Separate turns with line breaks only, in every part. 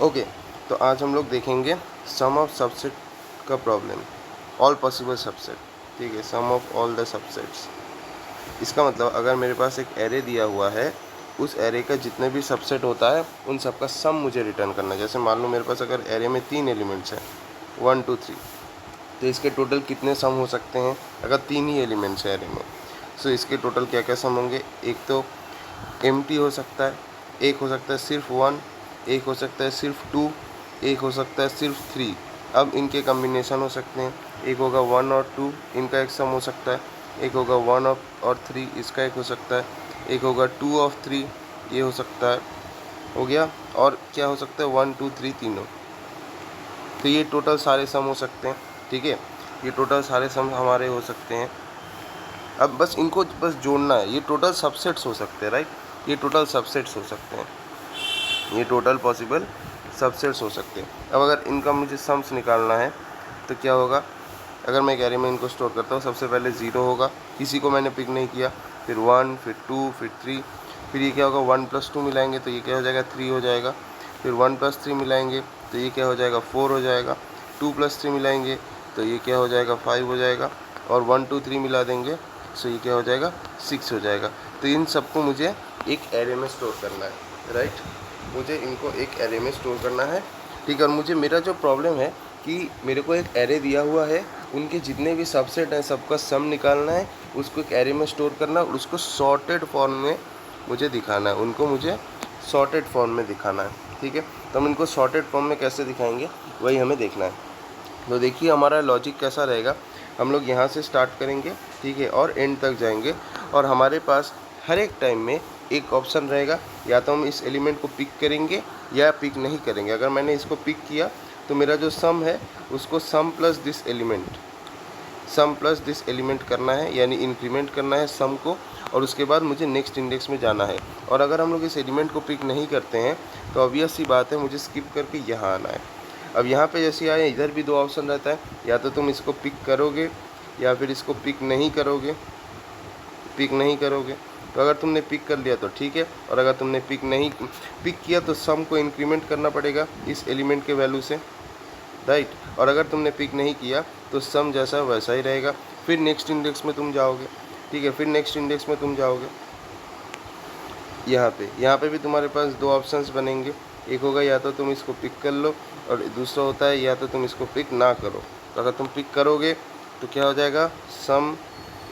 Okay, तो आज हम लोग देखेंगे सम ऑफ सबसेट का प्रॉब्लम, ऑल पॉसिबल सबसेट। ठीक है, सम ऑफ ऑल द सबसेट्स। इसका मतलब अगर मेरे पास एक एरे दिया हुआ है, उस एरे का जितने भी सबसेट होता है उन सब का सम मुझे रिटर्न करना है। जैसे मान लो मेरे पास अगर एरे में 3 एलिमेंट्स हैं 1 2 3, तो इसके टोटल कितने सम हो सकते हैं अगर 3 ही एलिमेंट्स हैं एरे में। सो इसके टोटल क्या क्या सम होंगे। एक तो एम्प्टी हो सकता है, एक हो सकता है सिर्फ 1, एक हो सकता है सिर्फ 2, एक हो सकता है सिर्फ 3। अब इनके कम्बिनेशन हो सकते हैं, एक होगा 1 और 2 इनका एक सम हो सकता है, एक होगा 1 और 3 इसका एक हो सकता है, एक होगा 2 और 3 ये हो सकता है, हो गया। और क्या हो सकता है 1 2 3 तीनों। तो ये टोटल सारे सम हो सकते हैं। ठीक है, ये टोटल सारे सम हमारे हो सकते हैं। अब बस इनको बस जोड़ना है, ये टोटल सबसेट्स हो सकते हैं, राइट। ये टोटल सबसेट्स हो सकते हैं, ये टोटल पॉसिबल सबसेट्स हो सकते हैं। अब अगर इनका मुझे सम्स निकालना है तो क्या होगा। अगर मैं एक एरे में इनको स्टोर करता हूँ, सबसे पहले 0 होगा, किसी को मैंने पिक नहीं किया, फिर 1, फिर 2, फिर 3, फिर ये क्या होगा 1 + 2 मिलाएंगे तो ये क्या हो जाएगा 3 हो जाएगा, फिर 1 + 3 मिलाएंगे तो ये क्या हो जाएगा 4 हो जाएगा, 2 + 3 मिलाएंगे तो ये क्या हो जाएगा 5 हो जाएगा, और 1 2 3 मिला देंगे सो ये क्या हो जाएगा 6 हो जाएगा। तो इन सबको मुझे एक एरे में स्टोर करना है, राइट। मुझे इनको एक एरे में स्टोर करना है। ठीक है, और मुझे मेरा जो प्रॉब्लम है कि मेरे को एक एरे दिया हुआ है, उनके जितने भी सबसेट हैं सबका सम निकालना है, उसको एक एरे में स्टोर करना है और उसको सॉर्टेड फॉर्म में मुझे दिखाना है, उनको मुझे सॉर्टेड फॉर्म में दिखाना है। ठीक है, तो हम इनको सॉर्टेड फॉर्म में कैसे दिखाएंगे वही हमें देखना है। तो देखिए हमारा लॉजिक कैसा रहेगा। हम लोग यहाँ से स्टार्ट करेंगे, ठीक है, और एंड तक जाएंगे, और हमारे पास हर एक टाइम में एक ऑप्शन रहेगा, या तो हम इस एलिमेंट को पिक करेंगे या पिक नहीं करेंगे। अगर मैंने इसको पिक किया तो मेरा जो सम है उसको सम प्लस दिस एलिमेंट करना है, यानी इंक्रीमेंट करना है सम को, और उसके बाद मुझे नेक्स्ट इंडेक्स में जाना है। और अगर हम लोग इस एलिमेंट को पिक नहीं करते हैं तो ऑब्वियस सी बात है मुझे स्किप करके यहाँ आना है। अब यहाँ पे जैसे आए इधर भी 2 ऑप्शन रहता है, या तो तुम इसको पिक करोगे या फिर इसको पिक नहीं करोगे। तो अगर तुमने पिक कर लिया तो ठीक है, और अगर तुमने पिक किया तो सम को इंक्रीमेंट करना पड़ेगा इस एलिमेंट के वैल्यू से, राइट। और अगर तुमने पिक नहीं किया तो सम जैसा वैसा ही रहेगा। फिर नेक्स्ट इंडेक्स में तुम जाओगे, ठीक है, फिर नेक्स्ट इंडेक्स में तुम जाओगे, यहाँ पे भी तुम्हारे पास 2 ऑप्शंस बनेंगे। एक होगा या तो तुम इसको पिक कर लो, और दूसरा होता है या तो तुम इसको पिक ना करो। तो अगर तुम पिक करोगे तो क्या हो जाएगा सम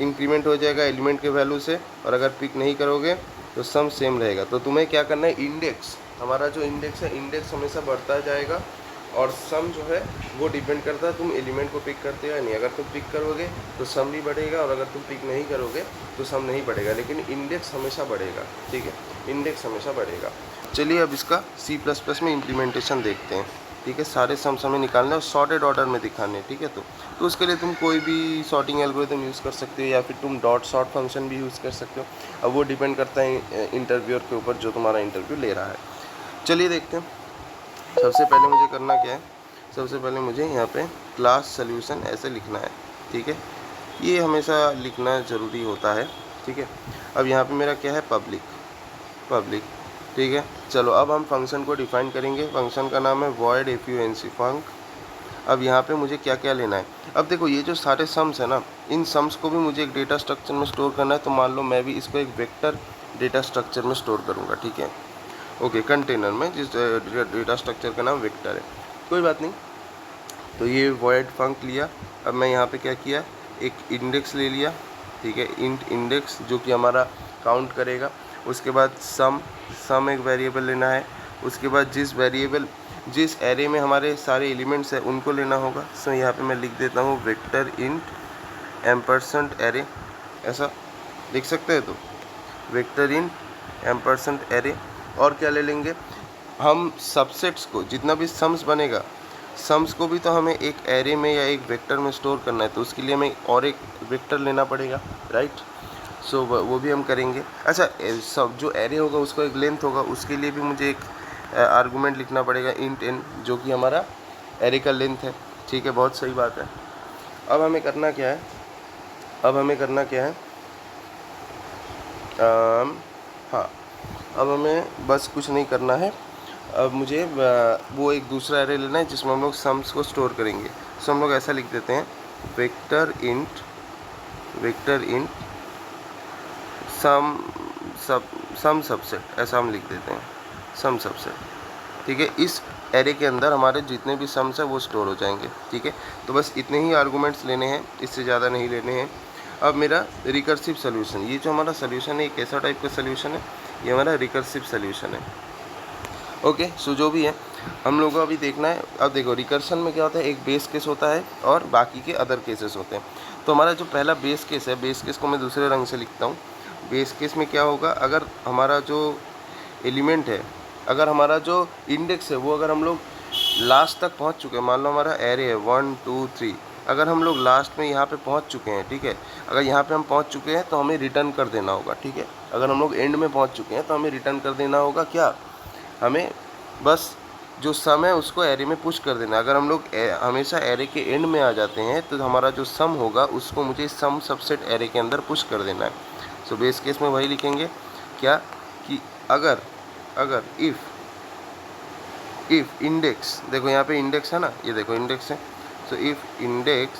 इंक्रीमेंट हो जाएगा एलिमेंट के वैल्यू से, और अगर पिक नहीं करोगे तो सम सेम रहेगा। तो तुम्हें क्या करना है, इंडेक्स, हमारा जो इंडेक्स है इंडेक्स हमेशा बढ़ता जाएगा, और सम जो है वो डिपेंड करता है तुम एलिमेंट को पिक करते हो या नहीं। अगर तुम पिक करोगे तो सम भी बढ़ेगा, और अगर तुम पिक नहीं करोगे तो सम नहीं बढ़ेगा, लेकिन इंडेक्स हमेशा बढ़ेगा। ठीक है, इंडेक्स हमेशा बढ़ेगा। चलिए अब इसका C++ में इम्प्लीमेंटेशन देखते हैं। ठीक है, सारे सम्स हमें निकालने और सॉर्टेड ऑर्डर में दिखाने हैं। ठीक है, तो उसके लिए तुम कोई भी सॉर्टिंग एल्गोरिथम यूज़ कर सकते हो, या फिर तुम डॉट सॉर्ट फंक्शन भी यूज़ कर सकते हो। अब वो डिपेंड करता है इंटरव्यूअर के ऊपर जो तुम्हारा इंटरव्यू ले रहा है। चलिए देखते हैं। सबसे पहले मुझे करना क्या है, सबसे पहले मुझे यहाँ पे क्लास सॉल्यूशन ऐसे लिखना है। ठीक है, ये हमेशा लिखना ज़रूरी होता है। ठीक है, अब यहाँ पे मेरा क्या है पब्लिक। ठीक है, चलो अब हम फंक्शन को डिफाइन करेंगे। फंक्शन का नाम है void func। अब यहाँ पे मुझे क्या क्या लेना है। अब देखो ये जो सारे सम्स है ना, इन सम्स को भी मुझे एक डेटा स्ट्रक्चर में स्टोर करना है। तो मान लो मैं भी इसको एक वेक्टर डेटा स्ट्रक्चर में स्टोर करूँगा। ठीक है, ओके, कंटेनर में जिस डेटा स्ट्रक्चर का नाम वेक्टर है, कोई बात नहीं। तो ये void func लिया। अब मैं यहाँ पे क्या किया, एक इंडेक्स ले लिया। ठीक है, इंट इंडेक्स जो कि हमारा काउंट करेगा। उसके बाद सम एक वेरिएबल लेना है। उसके बाद जिस एरे में हमारे सारे एलिमेंट्स हैं उनको लेना होगा। सो यहाँ पे मैं लिख देता हूँ वेक्टर इंट एम्परसेंट एरे, ऐसा लिख सकते हैं। तो वेक्टर इंट एम्परसेंट एरे, और क्या ले लेंगे हम सबसेट्स को, जितना भी सम्स बनेगा सम्स को भी तो हमें एक एरे में या एक वेक्टर में स्टोर करना है। तो उसके लिए हमें और एक वेक्टर लेना पड़ेगा, राइट। सो वो भी हम करेंगे। अच्छा, सब जो एरे होगा उसको एक लेंथ होगा, उसके लिए भी मुझे एक आर्गुमेंट लिखना पड़ेगा इंट n, जो कि हमारा एरे का लेंथ है। ठीक है, बहुत सही बात है। अब हमें करना क्या है, हाँ, अब हमें बस कुछ नहीं करना है। अब मुझे वो एक दूसरा एरे लेना है जिसमें हम लोग सम्स को स्टोर करेंगे। सो हम लोग ऐसा लिख देते हैं वेक्टर इंट सम सबसेट, ऐसा हम लिख देते हैं सम सबसेट। ठीक है, इस एरे के अंदर हमारे जितने भी सम्स है वो स्टोर हो जाएंगे। ठीक है, तो बस इतने ही आर्गूमेंट्स लेने हैं, इससे ज़्यादा नहीं लेने हैं। अब मेरा रिकर्सिव सोल्यूशन, ये जो हमारा सोल्यूशन है ये कैसा टाइप का सोल्यूशन है, ये हमारा रिकर्सिव सोल्यूशन है। ओके, सो जो भी है हम लोगों को अभी देखना है। अब देखो रिकर्शन में क्या होता है, एक बेस केस होता है और बाकी के अदर केसेस होते हैं। तो हमारा जो पहला बेस केस है, बेस केस को मैं दूसरे रंग से लिखता हूँ। बेस केस में क्या होगा, अगर हमारा जो एलिमेंट है, अगर हमारा जो इंडेक्स है वो अगर हम लोग लास्ट तक पहुँच चुके हैं, मान लो हमारा एरे है 1 2 3, अगर हम लोग लास्ट में यहाँ पे पहुँच चुके हैं, ठीक है, अगर यहाँ पे हम पहुँच चुके हैं तो हमें रिटर्न कर देना होगा। ठीक है, अगर हम लोग एंड में पहुँच चुके हैं तो हमें रिटर्न कर देना होगा क्या, हमें बस जो सम है उसको एरे में पुश कर देना। अगर हम लोग हमेशा एरे के एंड में आ जाते हैं तो हमारा जो सम होगा उसको मुझे सम सबसेट एरे के अंदर पुश कर देना है। सो बेस केस में वही लिखेंगे क्या कि अगर इफ़ इंडेक्स, देखो यहाँ पे इंडेक्स है ना, ये देखो इंडेक्स है। So if index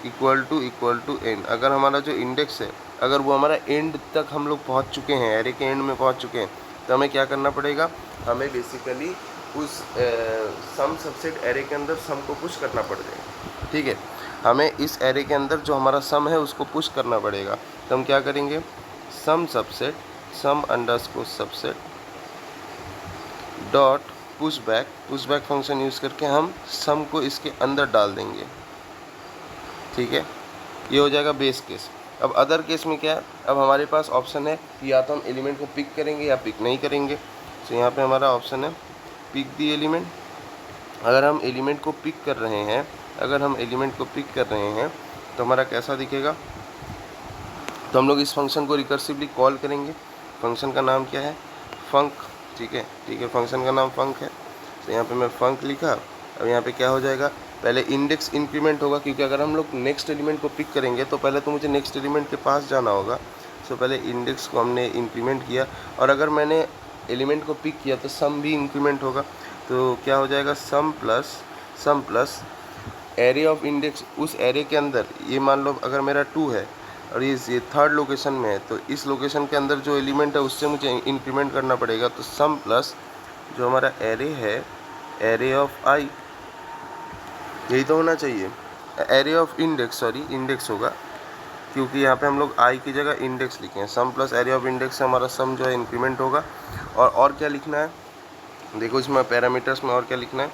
equal to end, अगर हमारा जो इंडेक्स है अगर वो हमारा एंड तक हम लोग पहुँच चुके हैं, एरे के एंड में पहुँच चुके हैं, तो हमें क्या करना पड़ेगा, हमें बेसिकली उस सम सबसेट एरे के अंदर सम को पुश करना पड़ेगा। ठीक है, हमें इस एरे के अंदर जो हमारा सम है उसको पुश करना पड़ेगा। तो हम क्या करेंगे, sum underscore subset dot push back function use करके हम सम को इसके अंदर डाल देंगे। ठीक है, ये हो जाएगा बेस केस। अब अदर केस में क्या है, अब हमारे पास ऑप्शन है कि या तो हम एलिमेंट को पिक करेंगे या पिक नहीं करेंगे। तो यहाँ पे हमारा ऑप्शन है पिक दी एलिमेंट। अगर हम एलिमेंट को पिक कर रहे हैं तो हमारा कैसा दिखेगा, तो हम लोग इस फंक्शन को रिकर्सिवली कॉल करेंगे। फंक्शन का नाम क्या है, फंक। ठीक है, फंक्शन का नाम फंक है। तो यहाँ पे मैं फंक लिखा। अब यहाँ पे क्या हो जाएगा, पहले इंडेक्स इंक्रीमेंट होगा, क्योंकि अगर हम लोग नेक्स्ट एलिमेंट को पिक करेंगे तो पहले तो मुझे नेक्स्ट एलिमेंट के पास जाना होगा। सो पहले इंडेक्स को हमने इंक्रीमेंट किया, और अगर मैंने एलिमेंट को पिक किया तो सम भी इंक्रीमेंट होगा। तो क्या हो जाएगा, सम प्लस एरे ऑफ इंडेक्स, उस एरे के अंदर, ये मान लो अगर मेरा 2 है और ये थर्ड लोकेशन में है, तो इस लोकेशन के अंदर जो एलिमेंट है उससे मुझे इंक्रीमेंट करना पड़ेगा। तो सम प्लस जो हमारा एरे है, एरे ऑफ आई, यही तो होना चाहिए, एरे ऑफ इंडेक्स, इंडेक्स होगा, क्योंकि यहाँ पे हम लोग आई की जगह इंडेक्स लिखे हैं। सम प्लस एरे ऑफ इंडेक्स से हमारा सम जो है इंक्रीमेंट होगा। और क्या लिखना है, देखो इसमें पैरामीटर्स में और क्या लिखना है,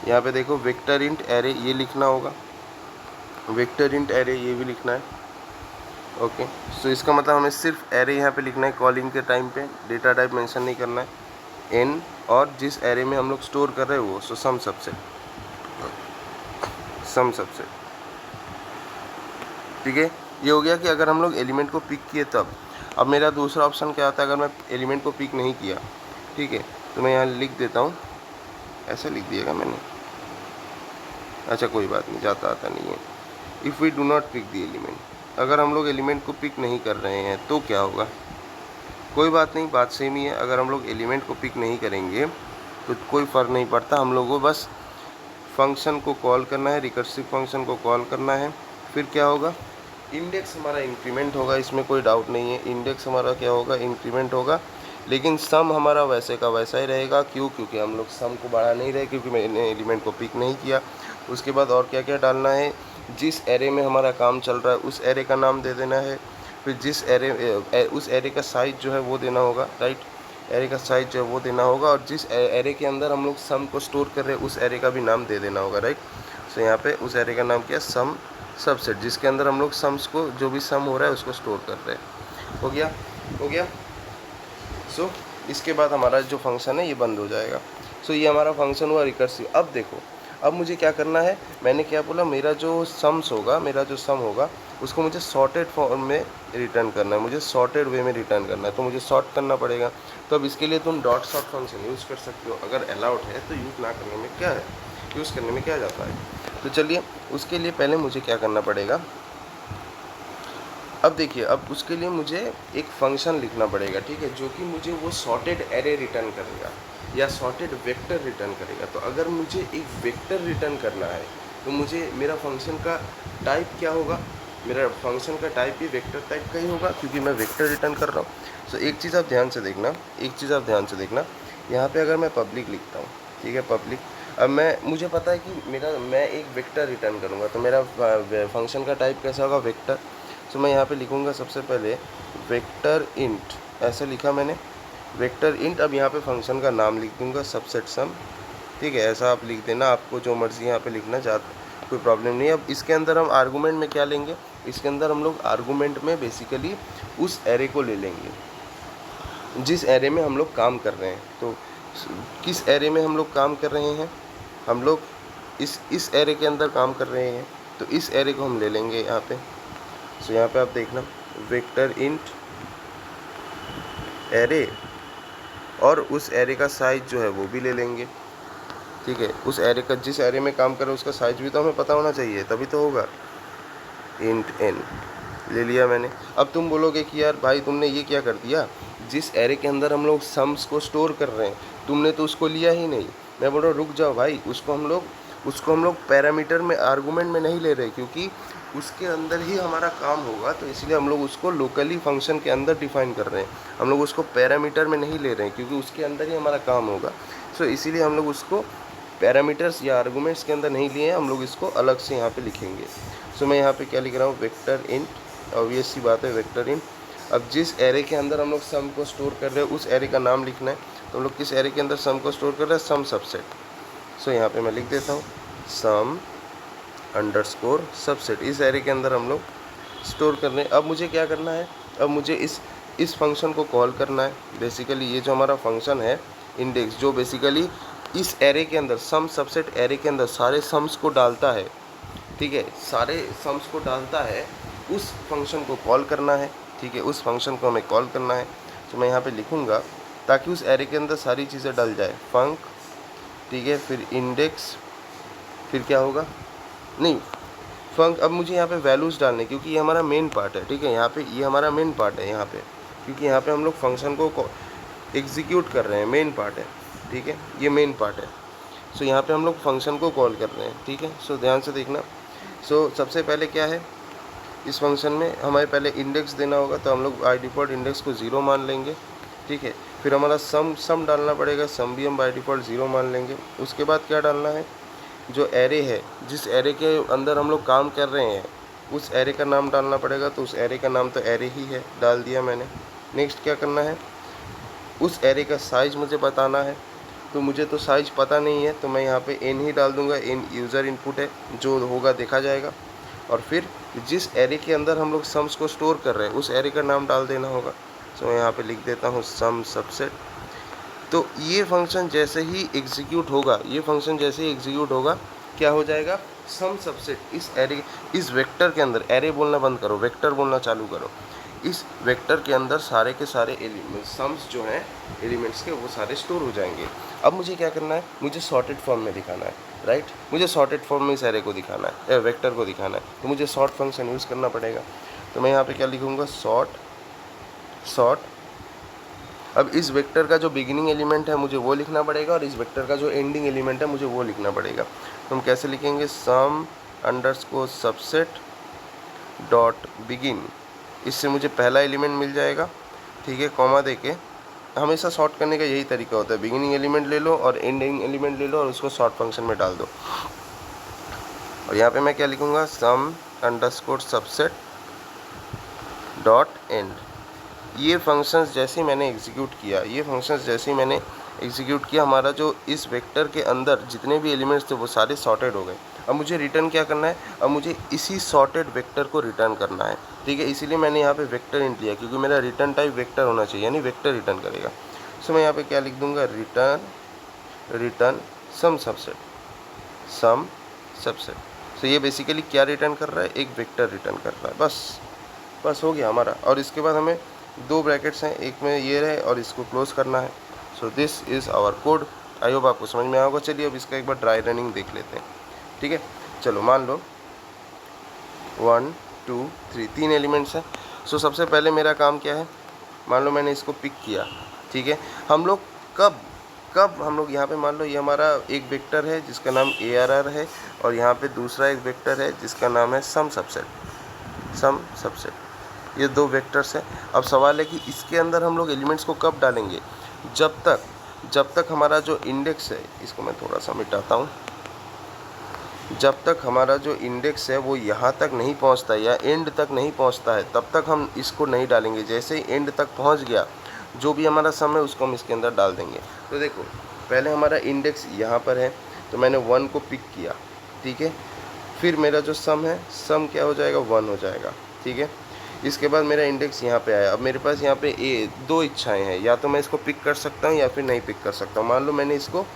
यहाँ पे देखो वेक्टर इंट एरे, ये लिखना होगा, वेक्टर इंट एरे ये भी लिखना है। ओके, सो इसका मतलब हमें सिर्फ एरे यहाँ पे लिखना है, कॉलिंग के टाइम पे डेटा टाइप मेंशन नहीं करना है, एन, और जिस एरे में हम लोग स्टोर कर रहे हैं वो, सो सम सबसेट। ठीक है, ये हो गया कि अगर हम लोग एलिमेंट को पिक किए तब। अब मेरा दूसरा ऑप्शन क्या आता है, अगर मैं एलिमेंट को पिक नहीं किया, ठीक है, तो मैं यहाँ लिख देता हूँ, ऐसे लिख दिएगा मैंने, अच्छा कोई बात नहीं, जाता आता नहीं है। If we do not pick the element, अगर हम लोग एलिमेंट को पिक नहीं कर रहे हैं तो क्या होगा, कोई बात नहीं, बात सेम ही है। अगर हम लोग एलिमेंट को पिक नहीं करेंगे तो कोई फ़र्क नहीं पड़ता, हम लोगों को बस फंक्शन को कॉल करना है, रिकर्सिव फंक्शन को कॉल करना है। फिर क्या होगा, इंडेक्स हमारा इंक्रीमेंट होगा, इसमें कोई डाउट नहीं है, इंडेक्स हमारा क्या होगा, इंक्रीमेंट होगा, लेकिन सम हमारा वैसे का वैसा ही रहेगा। क्यों, क्योंकि हम लोग सम को बढ़ा नहीं रहे, क्योंकि मैंने एलिमेंट को पिक नहीं किया। उसके बाद और क्या क्या डालना है, जिस एरे में हमारा काम चल रहा है उस एरे का नाम दे देना है। फिर जिस उस एरे का साइज़ जो है वो देना होगा, राइट, एरे का साइज़ जो है वो देना होगा, और जिस एरे के अंदर हम लोग सम को स्टोर कर रहे हैं उस एरे का भी नाम दे देना होगा, राइट। सो यहाँ पे उस एरे का नाम क्या है, सम सबसेट, जिसके अंदर हम लोग सम्स को, जो भी सम हो रहा है उसको स्टोर कर रहे हैं। हो गया। सो इसके बाद हमारा जो फंक्शन है ये बंद हो जाएगा। सो ये हमारा फंक्शन हुआ रिकर्सिव। अब देखो, अब मुझे क्या करना है, मैंने क्या बोला, मेरा जो सम होगा उसको मुझे सॉर्टेड फॉर्म में रिटर्न करना है, मुझे सॉर्टेड वे में रिटर्न करना है, तो मुझे सॉर्ट करना पड़ेगा। तो अब इसके लिए तुम डॉट सॉर्ट फंक्शन यूज़ कर सकते हो, अगर अलाउड है तो यूज़ ना करने में क्या है, यूज़ करने में क्या जाता है। तो चलिए, उसके लिए पहले मुझे क्या करना पड़ेगा, अब देखिए, अब उसके लिए मुझे एक फंक्शन लिखना पड़ेगा, ठीक है, जो कि मुझे वो सॉर्टेड एरे रिटर्न करेगा। या सॉर्टेड वेक्टर रिटर्न करेगा। तो अगर मुझे एक वेक्टर रिटर्न करना है तो मुझे मेरा फंक्शन का टाइप क्या होगा, मेरा फंक्शन का टाइप भी वेक्टर टाइप का ही होगा क्योंकि मैं वेक्टर रिटर्न कर रहा हूँ। सो एक चीज़ आप ध्यान से देखना, यहाँ पे अगर मैं पब्लिक लिखता हूँ, ठीक है, पब्लिक, अब मुझे पता है कि मैं एक वेक्टर रिटर्न करूँगा तो मेरा फंक्शन का टाइप कैसा होगा, वेक्टर। सो मैं यहाँ पे लिखूँगा सबसे पहले वेक्टर इंट, ऐसा लिखा मैंने वेक्टर इंट। अब यहाँ पे फंक्शन का नाम लिख दूँगा सबसेट सम, ठीक है, ऐसा आप लिख देना, आपको जो मर्ज़ी यहाँ पे लिखना चाहते, कोई प्रॉब्लम नहीं है। अब इसके अंदर हम आर्गूमेंट में क्या लेंगे, इसके अंदर हम लोग आर्गूमेंट में बेसिकली उस एरे को ले लेंगे जिस एरे में हम लोग काम कर रहे हैं। तो किस एरे में हम लोग काम कर रहे हैं, हम लोग इस एरे के अंदर काम कर रहे हैं, तो इस एरे को हम ले लेंगे यहाँ पे। सो यहाँ पे आप देखना वेक्टर इंट एरे, और उस एरे का साइज जो है वो भी ले लेंगे, ठीक है। उस एरे का, जिस एरे में काम कर रहे हैं उसका साइज भी तो हमें पता होना चाहिए, तभी तो होगा। इंट एन ले लिया मैंने। अब तुम बोलोगे कि यार भाई तुमने ये क्या कर दिया, जिस एरे के अंदर हम लोग सम्स को स्टोर कर रहे हैं तुमने तो उसको लिया ही नहीं। मैं बोल रहा हूँ रुक जाओ भाई, उसको हम लोग पैरामीटर में, आर्गूमेंट में नहीं ले रहे क्योंकि उसके अंदर ही हमारा काम होगा, तो इसलिए हम लोग उसको लोकली फंक्शन के अंदर डिफाइन कर रहे हैं। हम लोग उसको पैरामीटर में नहीं ले रहे हैं क्योंकि उसके अंदर ही हमारा काम होगा। सो इसीलिए हम लोग उसको पैरामीटर्स या आर्गूमेंट्स के अंदर नहीं लिए हैं, हम लोग इसको अलग से यहाँ पे लिखेंगे। सो मैं यहाँ पे क्या लिख रहा हूँ, वेक्टर इंट, ऑब्वियस सी बात है वेक्टर इंट। अब जिस एरे के अंदर हम लोग सम को स्टोर कर रहे हैं उस एरे का नाम लिखना है, तो हम लोग किस एरे के अंदर सम को स्टोर कर रहे हैं, सम सबसेट। सो यहाँ पे मैं लिख देता हूँ सम अंडरस्कोर सबसेट, इस एरे के अंदर हम लोग स्टोर कर रहे हैं। अब मुझे क्या करना है, अब मुझे इस फंक्शन को कॉल करना है। बेसिकली ये जो हमारा फंक्शन है इंडेक्स, जो बेसिकली इस एरे के अंदर, सम सबसेट एरे के अंदर सारे सम्स को डालता है, ठीक है, सारे सम्स को डालता है, उस फंक्शन को कॉल करना है, ठीक है, उस फंक्शन को हमें कॉल करना है। तो मैं यहाँ पे लिखूँगा ताकि उस एरे के अंदर सारी चीज़ें डल जाए, फंक, ठीक है, फिर इंडेक्स, फिर क्या होगा, नहीं फंक। अब मुझे यहाँ पे वैल्यूज़ डालने, क्योंकि ये हमारा मेन पार्ट है, ठीक है, यहाँ पे ये हमारा मेन पार्ट है यहाँ पे, क्योंकि यहाँ पे हम लोग फंक्शन को एग्जीक्यूट कर रहे हैं, मेन पार्ट है, ठीक है, ये मेन पार्ट है। सो यहाँ पे हम लोग फंक्शन को कॉल कर रहे हैं, ठीक है। सो ध्यान से देखना। सो सबसे पहले क्या है, इस फंक्शन में हमें पहले इंडेक्स देना होगा, तो हम लोग बाय डिफ़ॉल्ट इंडेक्स को 0 मान लेंगे, ठीक है। फिर हमारा सम डालना पड़ेगा, सम भी हम बाय डिफ़ॉल्ट 0 मान लेंगे। उसके बाद क्या डालना है, जो एरे है, जिस एरे के अंदर हम लोग काम कर रहे हैं उस एरे का नाम डालना पड़ेगा, तो उस एरे का नाम तो एरे ही है, डाल दिया मैंने। नेक्स्ट क्या करना है, उस एरे का साइज़ मुझे बताना है, तो मुझे तो साइज़ पता नहीं है, तो मैं यहाँ पे एन ही डाल दूँगा, एन यूज़र इनपुट है, जो होगा देखा जाएगा। और फिर जिस एरे के अंदर हम लोग सम्स को स्टोर कर रहे हैं उस एरे का नाम डाल देना होगा। तो मैं यहाँ पे लिख देता हूँ सम सबसेट। तो ये फंक्शन जैसे ही एग्जीक्यूट होगा, ये फंक्शन जैसे ही एग्जीक्यूट होगा, क्या हो जाएगा, सम सबसेट इस एरे, इस वेक्टर के अंदर, एरे बोलना बंद करो, वेक्टर बोलना चालू करो, इस वेक्टर के अंदर सारे के सारे एलिमेंट्स, सम्स जो हैं एलिमेंट्स के, वो सारे स्टोर हो जाएंगे। अब मुझे क्या करना है, मुझे सॉर्टेड फॉर्म में दिखाना है, राइट, मुझे सॉर्टेड फॉर्म में इस एरे को दिखाना है, वेक्टर को दिखाना है, तो मुझे सॉर्ट फंक्शन यूज़ करना पड़ेगा। तो मैं यहाँ पे क्या लिखूँगा, सॉर्ट। अब इस वेक्टर का जो बिगिनिंग एलिमेंट है मुझे वो लिखना पड़ेगा, और इस वेक्टर का जो एंडिंग एलिमेंट है मुझे वो लिखना पड़ेगा। तो हम कैसे लिखेंगे, सम अंडरस्कोर सबसेट डॉट बिगिन, इससे मुझे पहला एलिमेंट मिल जाएगा, ठीक है, कॉमा देके। हमेशा सॉर्ट करने का यही तरीका होता है, बिगिनिंग एलिमेंट ले लो और एंडिंग एलिमेंट ले लो और उसको सॉर्ट फंक्शन में डाल दो। और यहाँ पे मैं क्या लिखूँगा, सम अंडरस्कोर सबसेट डॉट एंड। ये फंक्शंस जैसे ही मैंने एग्जीक्यूट किया, हमारा जो इस वेक्टर के अंदर जितने भी एलिमेंट्स थे वो सारे सॉर्टेड हो गए। अब मुझे रिटर्न क्या करना है, अब मुझे इसी सॉर्टेड वेक्टर को रिटर्न करना है, ठीक है, इसीलिए मैंने यहाँ पे वेक्टर इंट लिया, क्योंकि मेरा रिटर्न टाइप वेक्टर होना चाहिए, यानी वेक्टर रिटर्न करेगा। सो मैं यहाँ पे क्या लिख दूँगा, रिटर्न सम सबसेट। सो ये बेसिकली क्या रिटर्न कर रहा है, एक वेक्टर रिटर्न कर रहा है, बस हो गया हमारा। और इसके बाद हमें 2 ब्रैकेट्स हैं, एक में ये रहे और इसको क्लोज करना है। So this is our code. I hope आपको समझ में आया होगा। चलिए अब इसका एक बार ड्राई रनिंग देख लेते हैं, ठीक है। चलो मान लो 1 2 3 3 एलिमेंट्स हैं। सो सबसे पहले मेरा काम क्या है, मान लो मैंने इसको पिक किया, ठीक है। हम लोग कब हम लोग यहाँ पे मान लो ये हमारा एक वेक्टर है जिसका नाम ARR है, और यहाँ पे दूसरा एक वेक्टर है जिसका नाम है सम सबसेट। ये दो वेक्टर्स हैं। अब सवाल है कि इसके अंदर हम लोग एलिमेंट्स को कब डालेंगे, जब तक हमारा जो इंडेक्स है, इसको मैं थोड़ा सा मिटाता हूँ, जब तक हमारा जो इंडेक्स है वो यहाँ तक नहीं पहुँचता या एंड तक नहीं पहुँचता है, तब तक हम इसको नहीं डालेंगे। जैसे ही एंड तक पहुँच गया, जो भी हमारा सम है उसको हम इसके अंदर डाल देंगे। तो देखो, पहले हमारा इंडेक्स यहाँ पर है, तो मैंने 1 को पिक किया, ठीक है। फिर मेरा जो सम है, सम क्या हो जाएगा, 1 हो जाएगा, ठीक है। इसके बाद मेरा इंडेक्स यहाँ पे आया। अब मेरे पास यहाँ पे दो इच्छाएं हैं, या तो मैं इसको पिक कर सकता हूँ या फिर नहीं पिक कर सकता हूँ। मान लो मैंने इसको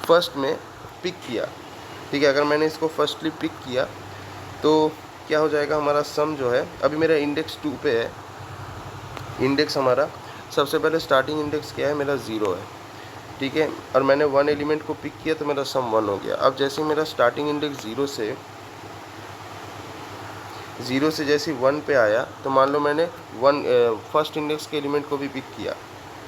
फर्स्ट में पिक किया, ठीक है। अगर मैंने इसको फर्स्टली पिक किया तो क्या हो जाएगा, हमारा सम जो है, अभी मेरा इंडेक्स 2 पे है। इंडेक्स हमारा सबसे पहले स्टार्टिंग इंडेक्स क्या है, मेरा 0 है, ठीक है। और मैंने 1 एलिमेंट को पिक किया तो मेरा सम 1 हो गया। अब जैसे मेरा स्टार्टिंग इंडेक्स 0 से जैसे 1 पे आया, तो मान लो मैंने फर्स्ट इंडेक्स के एलिमेंट को भी पिक किया,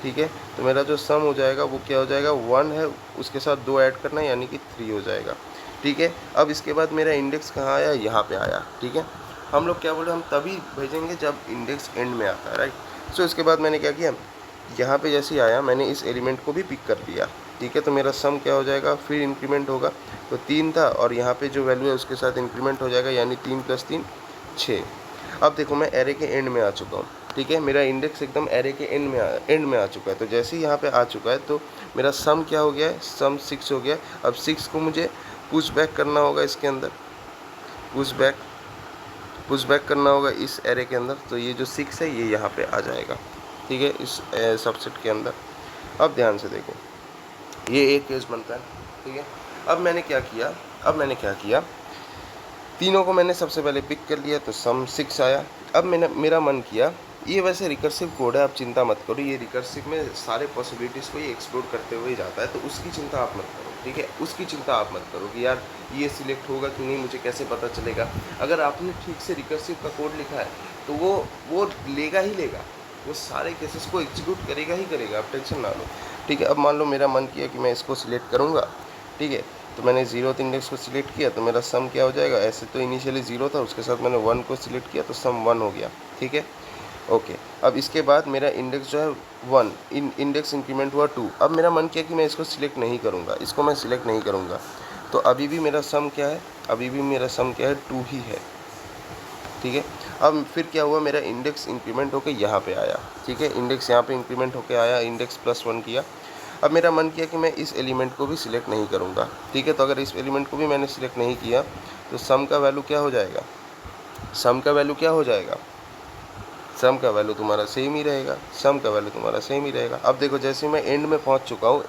ठीक है। तो मेरा जो सम हो जाएगा वो क्या हो जाएगा, 1 है, उसके साथ 2 ऐड करना, यानी कि 3 हो जाएगा, ठीक है। अब इसके बाद मेरा इंडेक्स कहाँ आया, यहाँ पे आया, ठीक है। हम लोग क्या बोले, हम तभी भेजेंगे जब इंडेक्स एंड में आता है, राइट। सो इसके बाद मैंने क्या किया, यहाँ पे जैसे ही आया मैंने इस एलिमेंट को भी पिक कर लिया, ठीक है। तो मेरा सम क्या हो जाएगा, फिर इंक्रीमेंट होगा, तो 3 था, और यहाँ पे जो वैल्यू है उसके साथ इंक्रीमेंट हो जाएगा, यानी 3 + 3 6। अब देखो, मैं एरे के एंड में आ चुका हूँ, ठीक है। मेरा इंडेक्स एकदम एरे के एंड में आ चुका है। तो जैसे ही यहाँ पे आ चुका है, तो मेरा सम क्या हो गया है, सम 6 हो गया। अब 6 को मुझे पुश बैक करना होगा, इसके अंदर पुश बैक करना होगा इस एरे के अंदर। तो ये जो 6 है ये यहाँ पे आ जाएगा, ठीक है, इस सबसेट के अंदर। अब ध्यान से देखो, ये एक केस बनता है, ठीक है। अब मैंने क्या किया, तीनों को मैंने सबसे पहले पिक कर लिया, तो सम 6 आया। अब मेरा मन किया, ये वैसे रिकर्सिव कोड है, आप चिंता मत करो, ये रिकर्सिव में सारे पॉसिबिलिटीज़ को ये एक्सप्लोर करते हुए जाता है, तो उसकी चिंता आप मत करो, ठीक है। उसकी चिंता आप मत करो कि यार ये सिलेक्ट होगा कि नहीं, मुझे कैसे पता चलेगा। अगर आपने ठीक से रिकर्सिव का कोड लिखा है तो वो लेगा ही लेगा, वो सारे केसेस को एग्जीक्यूट करेगा ही करेगा, आप टेंशन ना लो, ठीक है। अब मान लो मेरा मन किया कि मैं इसको सिलेक्ट करूँगा, ठीक है। तो मैंने 0th इंडेक्स को सिलेक्ट किया, तो मेरा सम क्या हो जाएगा, ऐसे तो इनिशियली 0 था, उसके साथ मैंने 1 को सिलेक्ट किया, तो सम 1 हो गया, ठीक है, ओके। अब इसके बाद मेरा इंडेक्स जो है 1, इंडेक्स इंक्रीमेंट हुआ 2। अब मेरा मन किया कि मैं इसको सिलेक्ट नहीं करूँगा, तो अभी भी मेरा सम क्या है, 2 ही है, ठीक है। अब फिर क्या हुआ, मेरा इंडेक्स इंक्रीमेंट होकर यहाँ पे आया, ठीक है। इंडेक्स यहाँ पे इंक्रीमेंट होकर आया, इंडेक्स +1 किया। अब मेरा मन किया कि मैं इस एलिमेंट को भी सिलेक्ट नहीं करूँगा, ठीक है। तो अगर इस एलिमेंट को भी मैंने सिलेक्ट नहीं किया, तो सम का वैल्यू क्या हो जाएगा, सम का वैल्यू तुम्हारा सेम ही रहेगा। अब देखो, जैसे मैं एंड में पहुंच चुका हूँ,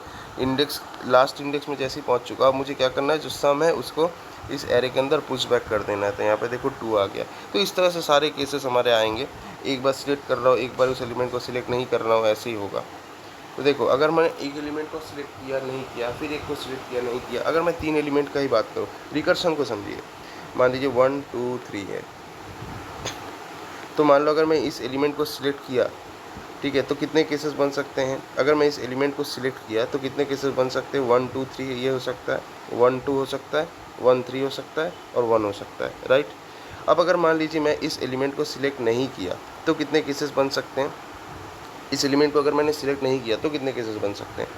लास्ट इंडेक्स में जैसे ही पहुंच चुका, अब मुझे क्या करना है, जो सम है उसको इस एरे के अंदर पुश बैक कर देना है। तो यहाँ पे देखो 2 आ गया। तो इस तरह से सारे केसेस हमारे आएंगे, एक बार सिलेक्ट कर रहा हूँ, एक बार उस एलिमेंट को सिलेक्ट नहीं कर रहा हूँ, ऐसे ही होगा। तो देखो, अगर मैंने एक एलिमेंट को सिलेक्ट किया नहीं किया, फिर एक को सिलेक्ट किया नहीं किया, अगर मैं 3 एलिमेंट का ही बात करूँ, रिकर्शन को समझिए, मान लीजिए 1 2 3 है, तो मान लो अगर मैं इस एलिमेंट को सिलेक्ट किया, ठीक है, तो कितने केसेस बन सकते हैं, अगर मैं इस एलिमेंट को सिलेक्ट किया तो कितने केसेस बन सकते हैं, 1 2 3 ये हो सकता है, 1 2 हो सकता है, 1 3 हो सकता है, और 1 हो सकता है, राइट। अब अगर मान लीजिए मैं इस एलिमेंट को सिलेक्ट नहीं किया, तो कितने केसेस बन सकते हैं, इस एलिमेंट को अगर मैंने सिलेक्ट नहीं किया तो कितने केसेस बन सकते हैं,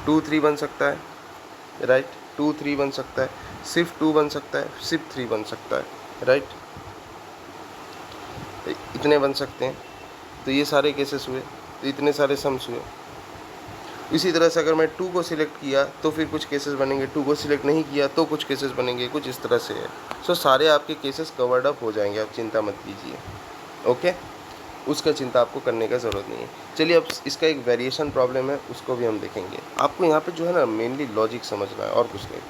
2 3 बन सकता है, राइट, 2 3 बन सकता है, सिर्फ 2 बन सकता है, सिर्फ 3 बन सकता है, राइट, इतने बन सकते हैं। तो ये सारे केसेस हुए, तो इतने सारे सम्स हुए। इसी तरह से अगर मैं 2 को सिलेक्ट किया तो फिर कुछ केसेस बनेंगे, 2 को सिलेक्ट नहीं किया तो कुछ केसेस बनेंगे, कुछ इस तरह से है। सो सारे आपके केसेस कवर्ड अप हो जाएंगे, आप चिंता मत कीजिए, ओके। उसका चिंता आपको करने का ज़रूरत नहीं है। चलिए, अब इसका एक वेरिएशन प्रॉब्लम है, उसको भी हम देखेंगे। आपको यहाँ पे जो है ना, मेनली लॉजिक समझना है और कुछ नहीं।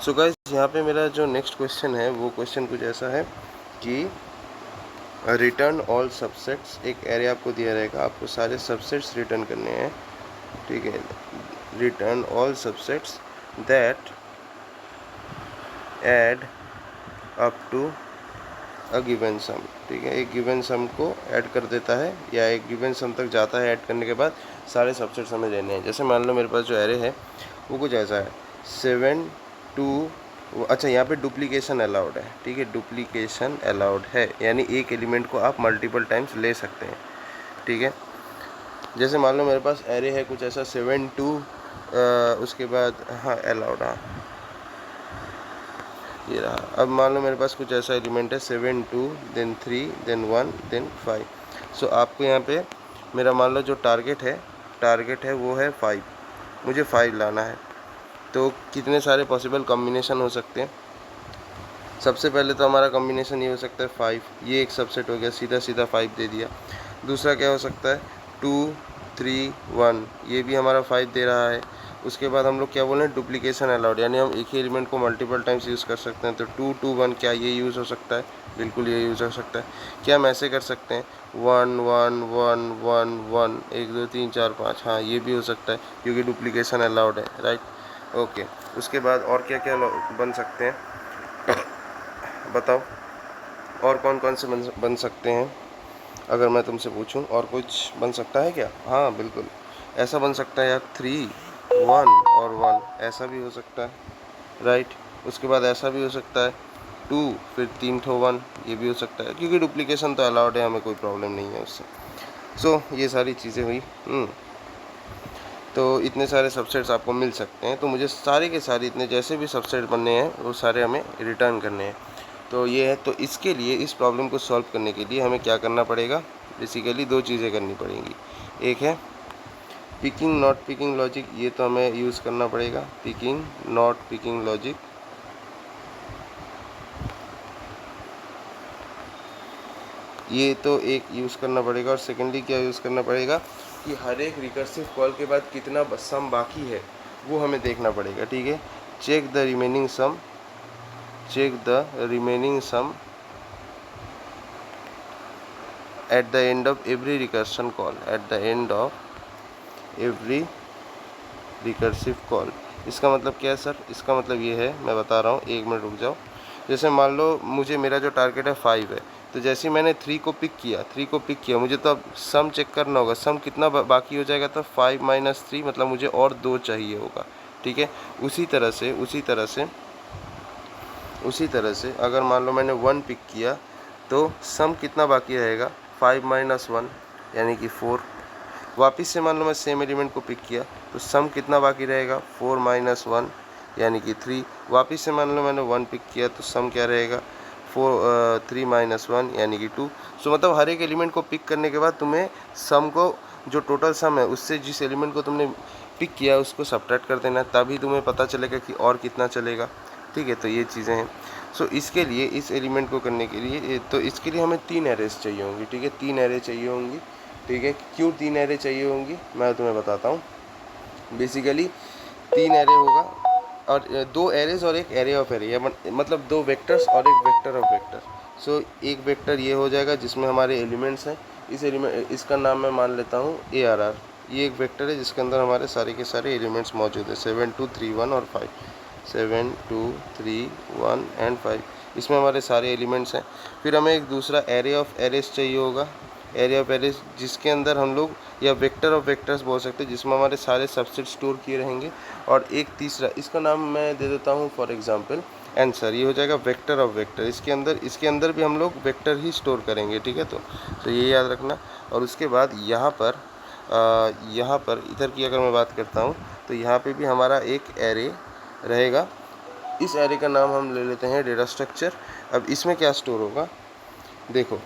सो गाइस, यहाँ पे मेरा जो नेक्स्ट क्वेश्चन है, वो क्वेश्चन कुछ ऐसा है कि रिटर्न ऑल सबसेट्स। एक एरे आपको दिया रहेगा, आपको सारे सबसेट्स रिटर्न करने हैं, ठीक है। Return all subsets that add up to a given sum, ठीक है। एक गिवन सम को ऐड कर देता है, या एक गिवन सम तक जाता है ऐड करने के बाद, सारे सबसेट्स हमें लेने हैं। जैसे मान लो मेरे पास जो एरे है वो कुछ ऐसा है 7 2, अच्छा यहाँ पे डुप्लीकेशन अलाउड है, ठीक है, डुप्लीकेशन अलाउड है, यानी एक एलिमेंट को आप मल्टीपल टाइम्स ले सकते हैं, ठीक है। जैसे मान लो मेरे पास एरे है कुछ ऐसा 7 2, उसके बाद हाँ अलाउड, हाँ ये रहा। अब मान लो मेरे पास कुछ ऐसा एलिमेंट है 7 2 देन 3 देन 1 देन 5। सो आपको यहाँ पे मेरा मान लो जो टारगेट है वो है 5, मुझे 5 लाना है। तो कितने सारे पॉसिबल कॉम्बिनेशन हो सकते हैं? सबसे पहले तो हमारा कॉम्बिनेशन ये हो सकता है 5, ये एक सबसेट हो गया, सीधा सीधा 5 दे दिया। दूसरा क्या हो सकता है 2 3 1, ये भी हमारा 5 दे रहा है। उसके बाद हम लोग क्या बोल रहे हैं, डुप्लीकेशन अलाउड, यानी हम एक ही एलिमेंट को मल्टीपल टाइम्स यूज़ कर सकते हैं। तो 2 2 1, क्या ये यूज़ हो सकता है? बिल्कुल ये यूज़ हो सकता है। क्या हम ऐसे कर सकते हैं 1 1 1 1 1 1 2 3 4 5, हाँ ये भी हो सकता है क्योंकि डुप्लीकेशन अलाउड है, राइट। ओके, उसके बाद और क्या क्या बन सकते हैं बताओ, और कौन कौन से बन सकते हैं? अगर मैं तुमसे पूछूं और कुछ बन सकता है क्या? हाँ बिल्कुल, ऐसा बन सकता है यार 3 1 और 1, ऐसा भी हो सकता है, राइट। उसके बाद ऐसा भी हो सकता है 2 फिर 3 ठो 1, ये भी हो सकता है क्योंकि डुप्लीकेशन तो अलाउड है, हमें कोई प्रॉब्लम नहीं है उससे। सो ये सारी चीज़ें हुई। तो इतने सारे सबसेट्स आपको मिल सकते हैं। तो मुझे सारे के सारे इतने जैसे भी सबसेट बनने हैं वो सारे हमें रिटर्न करने हैं। तो ये है, तो इसके लिए इस प्रॉब्लम को सॉल्व करने के लिए हमें क्या करना पड़ेगा? बेसिकली दो चीज़ें करनी पड़ेंगी। एक है पिकिंग नॉट पिकिंग लॉजिक, ये तो हमें यूज़ करना पड़ेगा, पिकिंग नॉट पिकिंग लॉजिक। ये तो एक यूज़ करना पड़ेगा। और सेकेंडली क्या यूज़ करना पड़ेगा कि हर एक रिकर्सिव कॉल के बाद कितना सम बाकी है वो हमें देखना पड़ेगा, ठीक है। Check the remaining sum, check the remaining sum at the end of every recursion call, at the end of every recursive call। इसका मतलब क्या है सर? इसका मतलब ये है, मैं बता रहा हूँ, एक मिनट रुक जाओ। जैसे मान लो मुझे मेरा जो टारगेट है 5 है, तो जैसे ही मैंने 3 को पिक किया, मुझे तो अब सम चेक करना होगा, सम कितना बाकी हो जाएगा, तो 5 - 3 मतलब मुझे और 2 चाहिए होगा, ठीक है। उसी तरह से अगर मान लो मैंने 1 पिक किया तो सम कितना बाकी रहेगा, 5 - 1 यानी कि 4। वापस से मान लो मैं सेम एलिमेंट को पिक किया तो सम कितना बाकी रहेगा, 4 - 1 यानी कि 3। वापस से मान लो मैंने 1 पिक किया तो सम क्या रहेगा, 3 - 1 यानी कि 2। सो मतलब हर एक एलिमेंट को पिक करने के बाद तुम्हें सम को, जो टोटल सम है उससे जिस एलिमेंट को तुमने पिक किया उसको सब्ट्रैक्ट कर देना, तभी तुम्हें पता चलेगा कि और कितना चलेगा, ठीक है। तो ये चीज़ें हैं। सो इसके लिए, इस एलिमेंट को करने के लिए, तो इसके लिए हमें 3 एरेज चाहिए होंगी, ठीक है, 3 एरे चाहिए होंगी, ठीक है। क्यों 3 एरे चाहिए होंगी मैं तुम्हें बताता हूँ। बेसिकली 3 एरे होगा और 2 एरेज और एक एरे ऑफ एरे, मतलब 2 वेक्टर्स और एक वेक्टर ऑफ वेक्टर। सो एक वेक्टर ये हो जाएगा जिसमें हमारे एलिमेंट्स हैं। इसका नाम मैं मान लेता हूँ ARR। ये एक वेक्टर है जिसके अंदर हमारे सारे के सारे एलिमेंट्स मौजूद हैं, 7 2 3 1 और 5, 7 2 3 1 एंड 5, इसमें हमारे सारे एलिमेंट्स हैं। फिर हमें एक दूसरा एरे ऑफ एरेज चाहिए होगा, एरे ऑफ एरेज, जिसके अंदर हम लोग, या वेक्टर ऑफ वेक्टर्स बोल सकते हैं, जिसमें हमारे सारे सबसेट स्टोर किए रहेंगे। और एक तीसरा, इसका नाम मैं दे देता हूँ फॉर एग्जांपल आंसर, ये हो जाएगा वेक्टर ऑफ वेक्टर। इसके अंदर भी हम लोग वेक्टर ही स्टोर करेंगे, ठीक है। तो ये याद रखना। और उसके बाद यहाँ पर इधर की अगर मैं बात करता हूँ तो यहाँ पे भी हमारा एक एरे रहेगा। इस एरे का नाम हम ले लेते हैं डेटा स्ट्रक्चर। अब इसमें क्या स्टोर होगा, देखो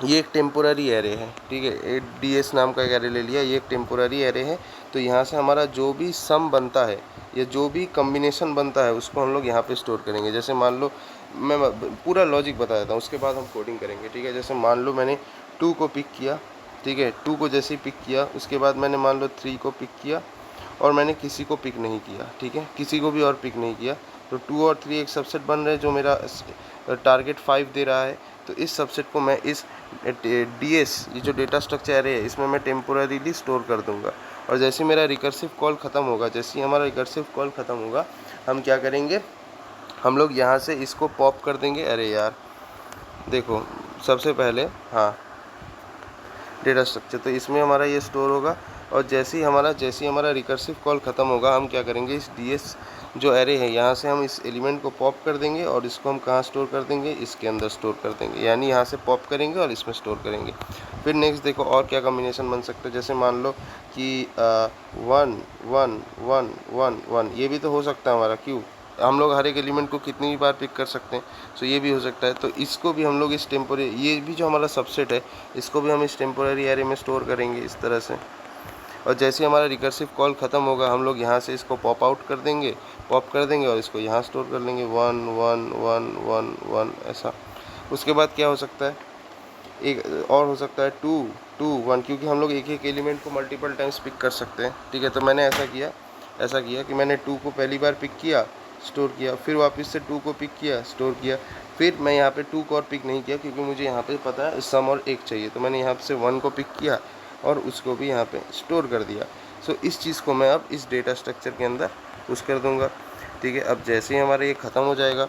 ये एक टेम्पोररी एरे है, ठीक है, DS नाम का एक एरे ले लिया, ये एक टेम्पोररी एरे है। तो यहाँ से हमारा जो भी सम बनता है या जो भी कम्बिनेशन बनता है उसको हम लोग यहाँ पे स्टोर करेंगे। जैसे मान लो, मैं पूरा लॉजिक बता देता हूँ, उसके बाद हम कोडिंग करेंगे, ठीक है। जैसे मान लो मैंने 2 को पिक किया, ठीक है, 2 को जैसे ही पिक किया उसके बाद मैंने मान लो 3 को पिक किया और मैंने किसी को पिक नहीं किया, ठीक है, किसी को भी और पिक नहीं किया। तो 2 और 3 एक सबसेट बन रहे हैं जो मेरा टारगेट 5 दे रहा है। तो इस सबसेट को मैं इस DS, ये जो डेटा स्ट्रक्चर एरे है, इसमें मैं टेम्पोररीली स्टोर कर दूंगा। और जैसे मेरा रिकर्सिव कॉल ख़त्म होगा, जैसे ही हमारा रिकर्सिव कॉल ख़त्म होगा, हम क्या करेंगे, हम लोग यहाँ से इसको पॉप कर देंगे। अरे यार देखो, सबसे पहले हाँ डेटा स्ट्रक्चर, तो इसमें हमारा ये स्टोर होगा और जैसे ही हमारा रिकर्सिव कॉल ख़त्म होगा, हम क्या करेंगे, इस ds जो एरे है यहाँ से हम इस एलिमेंट को पॉप कर देंगे और इसको हम कहाँ स्टोर कर देंगे, इसके अंदर स्टोर कर देंगे। यानी यहाँ से पॉप करेंगे और इसमें स्टोर करेंगे। फिर नेक्स्ट देखो और क्या कॉम्बिनेशन बन सकता है। जैसे मान लो कि 1 1 1 1 1, ये भी तो हो सकता है हमारा। क्यों, हम लोग हर एक एलिमेंट को कितनी भी बार पिक कर सकते हैं, सो ये भी हो सकता है। तो इसको भी हम लोग इस टेम्पोररी, ये भी जो हमारा सबसेट है, इसको भी हम इस टेम्पोररी एरे में स्टोर करेंगे इस तरह से। और जैसे ही हमारा रिकर्सिव कॉल ख़त्म होगा, हम लोग यहाँ से इसको पॉप आउट कर देंगे, पॉप कर देंगे और इसको यहाँ स्टोर कर लेंगे 1 1 1 1 1 ऐसा। उसके बाद क्या हो सकता है, एक और हो सकता है 2 2 1, क्योंकि हम लोग एक एक एलिमेंट को मल्टीपल टाइम्स पिक कर सकते हैं। ठीक है, तो मैंने ऐसा किया कि मैंने 2 को पहली बार पिक किया, स्टोर किया, फिर वापस से 2 को पिक किया, स्टोर किया। फिर मैं यहाँ पे 2 को और पिक नहीं किया, क्योंकि मुझे यहाँ पे पता है सम और 1 चाहिए, तो मैंने यहाँ से 1 को पिक किया और उसको भी यहाँ पे स्टोर कर दिया। सो इस चीज़ को मैं अब इस डेटा स्ट्रक्चर के अंदर पुश कर दूँगा। ठीक है, अब जैसे ही हमारा ये ख़त्म हो जाएगा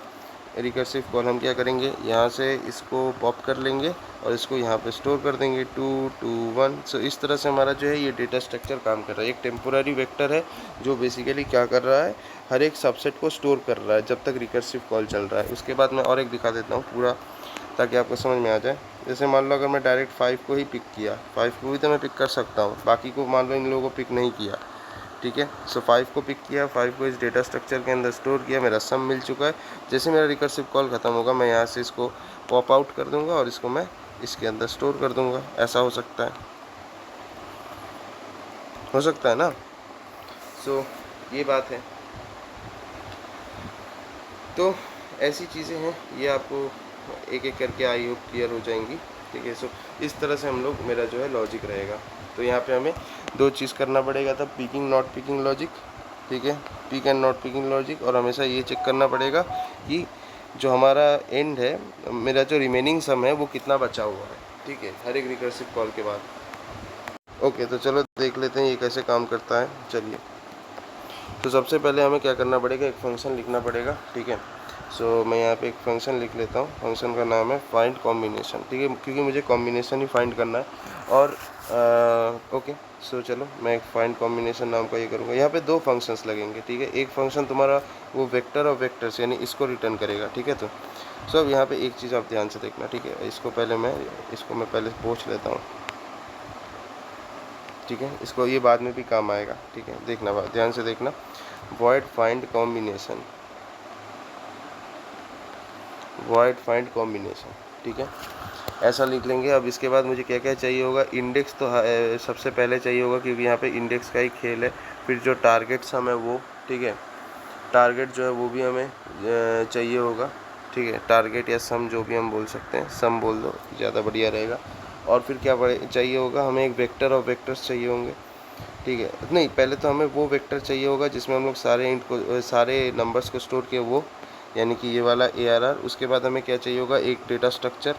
रिकर्सिव कॉल, हम क्या करेंगे, यहाँ से इसको पॉप कर लेंगे और इसको यहाँ पे स्टोर कर देंगे 2 2 1। सो इस तरह से हमारा जो है ये डेटा स्ट्रक्चर काम कर रहा है। एक टेम्पोररी वेक्टर है जो बेसिकली क्या कर रहा है, हर एक सबसेट को स्टोर कर रहा है जब तक रिकर्सिव कॉल चल रहा है। उसके बाद मैं और एक दिखा देता हूँ पूरा, ताकि आपको समझ में आ जाए। जैसे मान लो अगर मैं डायरेक्ट 5 को ही पिक किया, 5 को भी तो मैं पिक कर सकता हूँ, बाकी को मान लो इन लोगों को पिक नहीं किया। ठीक है, सो 5 को पिक किया, 5 को इस डेटा स्ट्रक्चर के अंदर स्टोर किया, मेरा सम मिल चुका है। जैसे मेरा रिकर्सिव कॉल ख़त्म होगा, मैं यहाँ से इसको पॉप आउट कर दूंगा और इसको मैं इसके अंदर स्टोर कर दूंगा। ऐसा हो सकता है ना। सो ये बात है। तो ऐसी चीज़ें हैं, ये आपको एक एक करके आई होप क्लियर हो जाएंगी। ठीक है, सो इस तरह से हम लोग, मेरा जो है लॉजिक रहेगा। तो यहाँ पे हमें 2 चीज़ करना पड़ेगा था, पिकिंग नॉट पिकिंग लॉजिक। ठीक है, pick and not picking logic. और हमेशा ये चेक करना पड़ेगा कि जो हमारा एंड है, मेरा जो रिमेनिंग सम है वो कितना बचा हुआ है। ठीक है, हर एक रिकर्सिव कॉल के बाद। ओके, तो चलो देख लेते हैं ये कैसे काम करता है। चलिए, तो सबसे पहले हमें क्या करना पड़ेगा, एक फंक्शन लिखना पड़ेगा। ठीक है, सो मैं यहाँ पे एक फंक्शन लिख लेता हूँ। फंक्शन का नाम है फाइंड कॉम्बिनेशन। ठीक है, क्योंकि मुझे कॉम्बिनेशन ही फाइंड करना है। और ओके, सो चलो मैं एक फाइंड कॉम्बिनेशन नाम का ये करूँगा। यहाँ पे 2 फंक्शंस लगेंगे। ठीक है, एक फंक्शन तुम्हारा वो वेक्टर और वेक्टर्स यानी इसको रिटर्न करेगा। ठीक है, तो सो अब यहाँ पे एक चीज़ आप ध्यान से देखना। ठीक है, इसको मैं पहले पोंछ लेता हूँ। ठीक है, इसको ये बाद में भी काम आएगा। ठीक है, देखना, ध्यान से देखना। void find combination। ठीक है, ऐसा लिख लेंगे। अब इसके बाद मुझे क्या क्या चाहिए होगा, इंडेक्स तो सबसे पहले चाहिए होगा, क्योंकि यहाँ पे इंडेक्स का ही खेल है। फिर जो टारगेट सम है वो, ठीक है, टारगेट जो है वो भी हमें चाहिए होगा। ठीक है, टारगेट या सम जो भी हम बोल सकते हैं, सम बोल दो ज़्यादा बढ़िया रहेगा। और फिर क्या चाहिए होगा, हमें एक वेक्टर और वेक्टर्स चाहिए होंगे। ठीक है, नहीं, पहले तो हमें वो वेक्टर चाहिए होगा जिसमें हम लोग सारे नंबर्स को स्टोर किए, वो यानी कि ये वाला ARR। उसके बाद हमें क्या चाहिए होगा, एक डेटा स्ट्रक्चर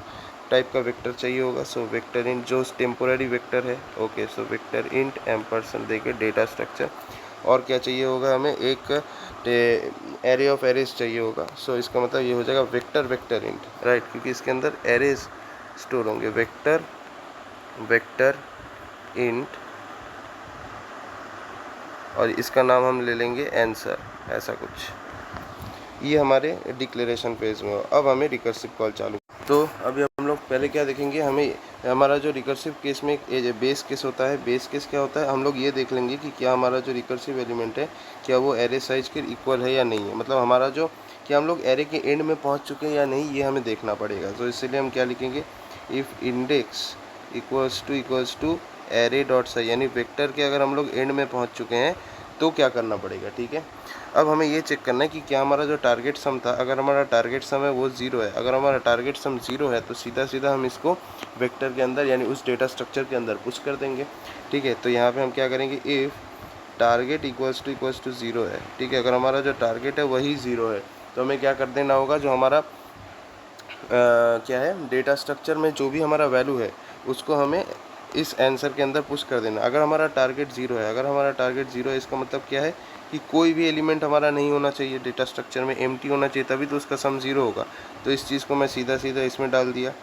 टाइप का वेक्टर चाहिए होगा। सो वेक्टर इंट जो टेम्पोररी वेक्टर है। Okay, so vector int ampersand देके डेटा स्ट्रक्चर। और क्या चाहिए होगा, हमें एक एरे ऑफ एरेज चाहिए होगा। सो इसका मतलब ये हो जाएगा वेक्टर इंट, राइट, क्योंकि इसके अंदर एरेज स्टोर होंगे। वेक्टर इंट, और इसका नाम हम ले लेंगे आंसर, ऐसा कुछ। ये हमारे डिक्लेरेशन पेज में हो। अब हमें रिकर्सिव कॉल चालू। तो अभी हम लोग पहले क्या देखेंगे, हमें हमारा जो रिकर्सिव केस में एक बेस केस होता है। बेस केस क्या होता है, हम लोग ये देख लेंगे कि क्या हमारा जो रिकर्सिव एलिमेंट है, क्या वो एरे साइज के इक्वल है या नहीं है। मतलब हमारा जो, क्या हम लोग एरे के एंड में पहुंच चुके हैं या नहीं, ये हमें देखना पड़ेगा। तो इसलिए हम क्या लिखेंगे, if index equals to array dot size, यानी वेक्टर के अगर हम लोग एंड में पहुँच चुके हैं तो क्या करना पड़ेगा। ठीक है, अब हमें ये चेक करना है कि क्या हमारा जो टारगेट सम था, अगर हमारा टारगेट सम है वो 0 है। अगर हमारा टारगेट सम 0 है तो सीधा हम इसको वेक्टर के अंदर यानी उस डेटा स्ट्रक्चर के अंदर पुश कर देंगे। ठीक है, तो यहाँ पे हम क्या करेंगे, इफ़ टारगेट इक्वल्स टू 0 है। ठीक है, अगर हमारा जो टारगेट है वही 0 है तो हमें क्या कर देना होगा, जो हमारा क्या है डेटा स्ट्रक्चर में जो भी हमारा वैल्यू है उसको हमें इस आंसर के अंदर पुश कर देना। अगर हमारा टारगेट 0 है, इसका मतलब क्या है कि कोई भी एलिमेंट हमारा नहीं होना चाहिए डेटा स्ट्रक्चर में, एम्प्टी होना चाहिए, तभी तो उसका सम 0 होगा। तो इस चीज़ को मैं सीधा इसमें डाल दिया,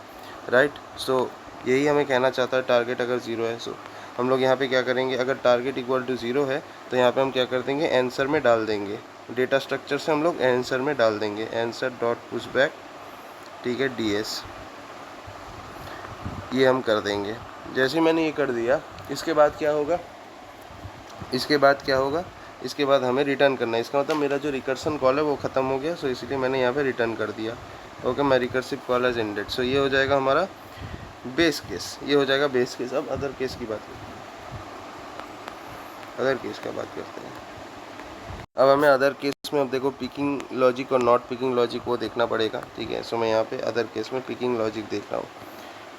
राइट। सो यही हमें कहना चाहता है, टारगेट अगर 0 है। सो हम लोग यहाँ पे क्या करेंगे, अगर टारगेट इक्वल टू 0 है तो यहाँ पे हम क्या कर देंगे, आंसर में डाल देंगे, डेटा स्ट्रक्चर से हम लोग आंसर में डाल देंगे, आंसर डॉट पुश बैक, ठीक है, DS, ये हम कर देंगे। जैसे मैंने ये कर दिया, इसके बाद क्या होगा, इसके बाद क्या होगा, इसके बाद हमें रिटर्न करना है। इसका मतलब मेरा जो रिकर्सन कॉल है वो ख़त्म हो गया, सो इसलिए मैंने यहाँ पे रिटर्न कर दिया। ओके, मैं रिकर्सिव कॉल एज एंडेड। सो ये हो जाएगा हमारा बेस केस, ये हो जाएगा बेस केस। अब अदर केस की बात करते हैं, अदर केस का बात करते हैं। अब हमें अदर केस में, अब देखो पिकिंग लॉजिक और नॉट पिकिंग लॉजिक वो देखना पड़ेगा, ठीक है। सो मैं यहाँ पे अदर केस में पिकिंग लॉजिक देख रहा हूँ,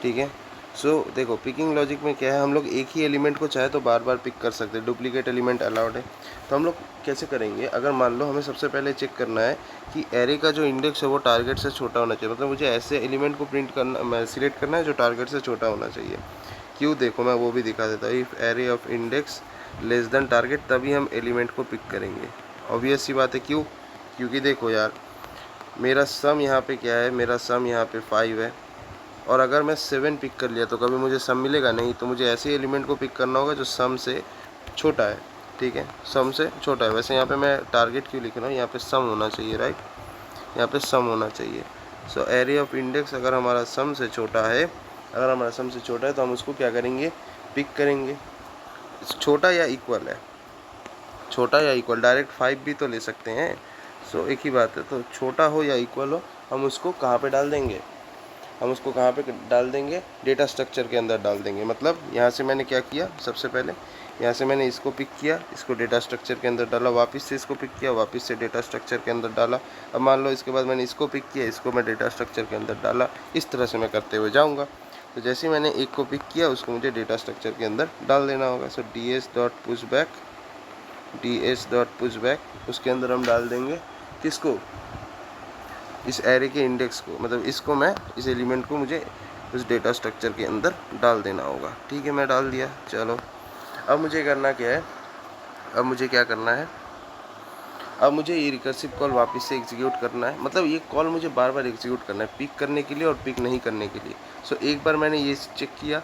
ठीक है। सो देखो पिकिंग लॉजिक में क्या है, हम लोग एक ही एलिमेंट को चाहे तो बार बार पिक कर सकते हैं, डुप्लीकेट एलिमेंट अलाउड है। तो हम लोग कैसे करेंगे, अगर मान लो हमें सबसे पहले चेक करना है कि एरे का जो इंडेक्स है वो टारगेट से छोटा होना चाहिए, मतलब मुझे ऐसे एलिमेंट को प्रिंट करना, सिलेक्ट करना है जो टारगेट से छोटा होना चाहिए। क्यों, देखो मैं वो भी दिखा देता हूँ। If array of index less than target, तभी हम एलिमेंट को पिक करेंगे। ऑब्वियस सी बात है, क्यों, क्योंकि देखो यार, मेरा सम यहाँ पे क्या है, मेरा सम यहाँ पे 5 है, और अगर मैं 7 पिक कर लिया तो कभी मुझे सम मिलेगा नहीं। तो मुझे ऐसे एलिमेंट को पिक करना होगा जो सम से छोटा है, ठीक है, सम से छोटा है। वैसे यहाँ पे मैं टारगेट क्यों लिख रहा हूँ, यहाँ पे सम होना चाहिए, राइट, यहाँ पे सम होना चाहिए। सो एरे ऑफ इंडेक्स अगर हमारा सम से छोटा है, अगर हमारा सम से छोटा है तो हम उसको क्या करेंगे, पिक करेंगे। छोटा या इक्वल है, छोटा या इक्वल, डायरेक्ट 5 भी तो ले सकते हैं। सो एक ही बात है, तो छोटा हो या इक्वल हो, हम उसको कहाँ पे डाल देंगे, हम उसको कहाँ पे डाल देंगे, डेटा स्ट्रक्चर के अंदर डाल देंगे। मतलब यहाँ से मैंने क्या किया, सबसे पहले यहाँ से मैंने इसको पिक किया, इसको डेटा स्ट्रक्चर के अंदर डाला, वापस से इसको पिक किया, वापस से डेटा स्ट्रक्चर के अंदर डाला। अब मान लो इसके बाद मैंने इसको पिक किया, इसको मैं डेटा स्ट्रक्चर के अंदर डाला, इस तरह से मैं करते हुए जाऊँगा। तो जैसे ही मैंने एक को पिक किया, उसको मुझे डेटा स्ट्रक्चर के अंदर डाल देना होगा। सो DS dot push back, DS dot push back, उसके अंदर हम डाल देंगे किसको, इस एरे के इंडेक्स को, मतलब इसको मैं, इस एलिमेंट को मुझे उस डेटा स्ट्रक्चर के अंदर डाल देना होगा, ठीक है। मैं डाल दिया, चलो अब मुझे करना क्या है, अब मुझे क्या करना है, अब मुझे ये रिकर्सिव कॉल वापस से एग्जीक्यूट करना है। मतलब ये कॉल मुझे बार बार एग्जीक्यूट करना है, पिक करने के लिए और पिक नहीं करने के लिए। सो एक बार मैंने ये चेक किया,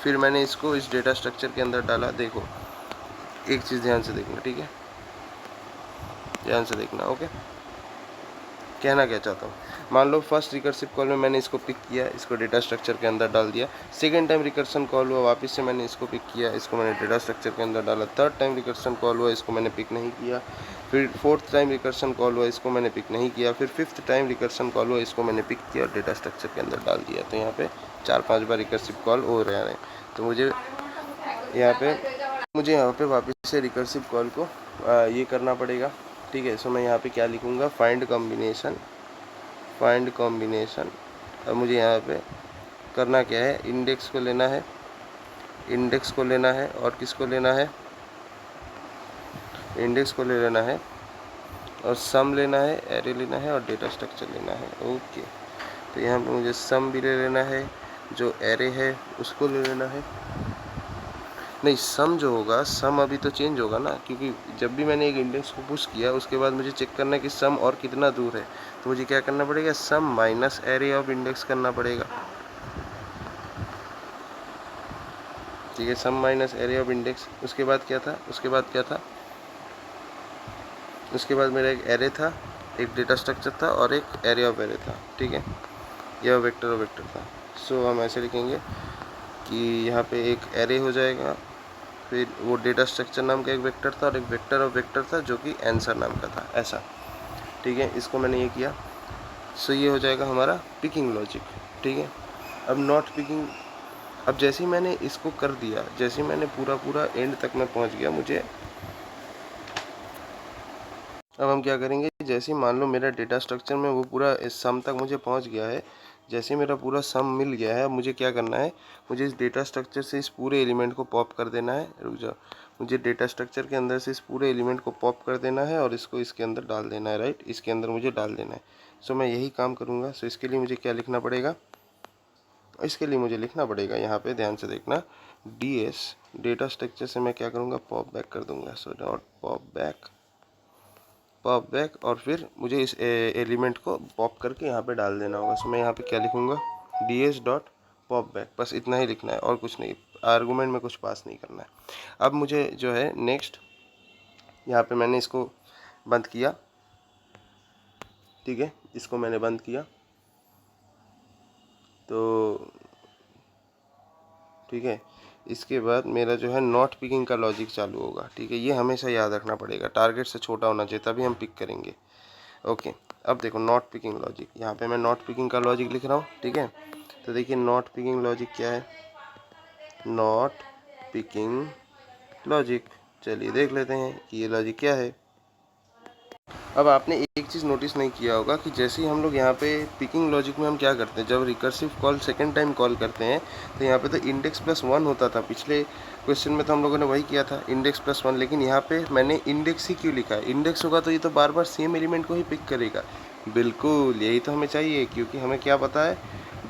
फिर मैंने इसको इस डेटा स्ट्रक्चर के अंदर डाला। देखो एक चीज़ ध्यान से देखना, ठीक है, ध्यान से देखना, ओके। कहना क्या चाहता हूँ, मान लो फर्स्ट रिकर्सिव कॉल में मैंने इसको पिक किया, इसको डेटा स्ट्रक्चर के अंदर डाल दिया। सेकंड टाइम रिकर्सन कॉल हुआ, वापस से मैंने इसको पिक किया, इसको मैंने डेटा स्ट्रक्चर के अंदर डाला। थर्ड टाइम रिकर्सन कॉल हुआ, इसको मैंने पिक नहीं किया। फिर फोर्थ टाइम रिकर्सन कॉल हुआ, इसको मैंने पिक नहीं किया। फिर फिफ्थ टाइम रिकर्सन कॉल हुआ, इसको मैंने पिक किया और डेटा स्ट्रक्चर के अंदर डाल दिया। तो यहाँ पे 4-5 बार रिकर्सिव कॉल हो रहे हैं। तो मुझे यहाँ पे वापस से रिकर्सिव कॉल को ये करना पड़ेगा, ठीक है। सो मैं यहाँ पे क्या लिखूँगा, फाइंड कॉम्बिनेशन, फाइंड कॉम्बिनेशन। अब मुझे यहाँ पे करना क्या है, इंडेक्स को लेना है, इंडेक्स को लेना है, और किसको लेना है, इंडेक्स को ले लेना है, और सम लेना है, एरे लेना है, और डेटा स्ट्रक्चर लेना है। ओके, तो यहाँ पे मुझे सम भी ले लेना है, जो एरे है उसको ले लेना है। नहीं, सम जो होगा, सम अभी तो चेंज होगा ना, क्योंकि जब भी मैंने एक इंडेक्स को पुश किया उसके बाद मुझे चेक करना है कि सम और कितना दूर है। तो मुझे क्या करना पड़ेगा, सम माइनस एरे ऑफ इंडेक्स करना पड़ेगा, ठीक है, सम माइनस एरे ऑफ इंडेक्स। उसके बाद क्या था, उसके बाद क्या था, उसके बाद मेरा एक एरे था, एक डेटा स्ट्रक्चर था, और एक एरे ऑफ एरे था, ठीक है, यह वेक्टर ऑफ वेक्टर था। सो हम ऐसे लिखेंगे कि यहाँ पे एक एरे हो जाएगा, फिर वो डेटा स्ट्रक्चर नाम का एक वेक्टर था, और एक वेक्टर ऑफ वेक्टर था जो कि आंसर नाम का था, ऐसा, ठीक है। इसको मैंने ये किया। सो ये हो जाएगा हमारा पिकिंग लॉजिक, ठीक है। अब नॉट पिकिंग, अब जैसे ही मैंने इसको कर दिया, जैसे ही मैंने पूरा एंड तक मैं पहुंच गया, मुझे अब हम क्या करेंगे, जैसे ही मान लो मेरा डेटा स्ट्रक्चर में वो पूरा इस सम तक मुझे पहुंच गया है, जैसे मेरा पूरा सम मिल गया है, अब मुझे क्या करना है, मुझे इस डेटा स्ट्रक्चर से इस पूरे एलिमेंट को पॉप कर देना है। रुक जाओ, मुझे डेटा स्ट्रक्चर के अंदर से इस पूरे एलिमेंट को पॉप कर देना है और इसको इसके अंदर डाल देना है, राइट, इसके अंदर मुझे डाल देना है। सो मैं यही काम करूँगा। सो इसके लिए मुझे क्या लिखना पड़ेगा, इसके लिए मुझे लिखना पड़ेगा, यहाँ पे ध्यान से देखना, DS डेटा स्ट्रक्चर से मैं क्या करूँगा, पॉप बैक कर दूँगा। सो डॉट पॉप बैक, और फिर मुझे इस एलिमेंट को पॉप करके यहाँ पे डाल देना होगा। सो मैं यहाँ पे क्या लिखूँगा, DS डॉट पॉप बैक, बस इतना ही लिखना है और कुछ नहीं। आर्गूमेंट में कुछ पास नहीं करना है। अब मुझे जो है नेक्स्ट यहाँ पे मैंने इसको बंद किया, ठीक है, इसको मैंने बंद किया तो ठीक है। इसके बाद मेरा जो है नॉट पिकिंग का लॉजिक चालू होगा, ठीक है, ये हमेशा याद रखना पड़ेगा, टारगेट से छोटा होना चाहिए तभी हम पिक करेंगे। ओके, अब देखो नॉट पिकिंग लॉजिक, यहाँ पे मैं नॉट पिकिंग का लॉजिक लिख रहा हूँ, ठीक है। तो देखिए नॉट पिकिंग लॉजिक क्या है, नॉट पिकिंग लॉजिक, चलिए देख लेते हैं कि ये लॉजिक क्या है। अब आपने एक चीज़ नोटिस नहीं किया होगा कि जैसे ही हम लोग यहाँ पे पिकिंग लॉजिक में हम क्या करते हैं, जब recursive call second time call करते हैं तो यहाँ पे तो इंडेक्स प्लस 1 होता था, पिछले क्वेश्चन में तो हम लोगों ने वही किया था इंडेक्स प्लस 1, लेकिन यहाँ पे मैंने इंडेक्स ही क्यों लिखा है, इंडेक्स होगा तो ये तो बार बार सेम एलिमेंट को ही पिक करेगा, बिल्कुल यही तो हमें चाहिए, क्योंकि हमें क्या पता है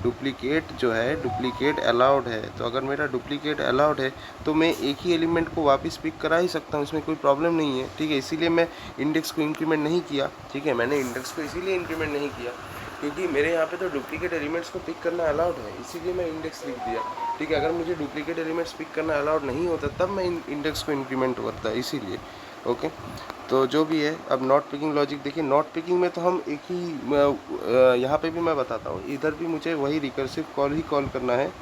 डुप्लीकेट जो है, डुप्लीकेट अलाउड है। तो अगर मेरा डुप्लीकेट अलाउड है तो मैं एक ही एलिमेंट को वापस पिक करा ही सकता हूँ, इसमें कोई प्रॉब्लम नहीं है, ठीक है। इसीलिए मैं इंडेक्स को इंक्रीमेंट नहीं किया, ठीक है, मैंने इंडेक्स को इसीलिए इंक्रीमेंट नहीं किया क्योंकि मेरे यहाँ पे तो डुप्लीकेट एलिमेंट्स को पिक करना अलाउड है, इसीलिए मैं इंडेक्स लिख दिया, ठीक है। अगर मुझे डुप्लीकेट एलिमेंट्स पिक करना अलाउड नहीं होता तब मैं इंडेक्स को इंक्रीमेंट करता, इसीलिए। ओके, तो जो भी है, अब नॉट पिकिंग लॉजिक देखिए, नॉट पिकिंग में तो हम एक ही यहाँ पे भी मैं बताता हूँ, इधर भी मुझे वही रिकर्सिव कॉल ही कॉल करना है,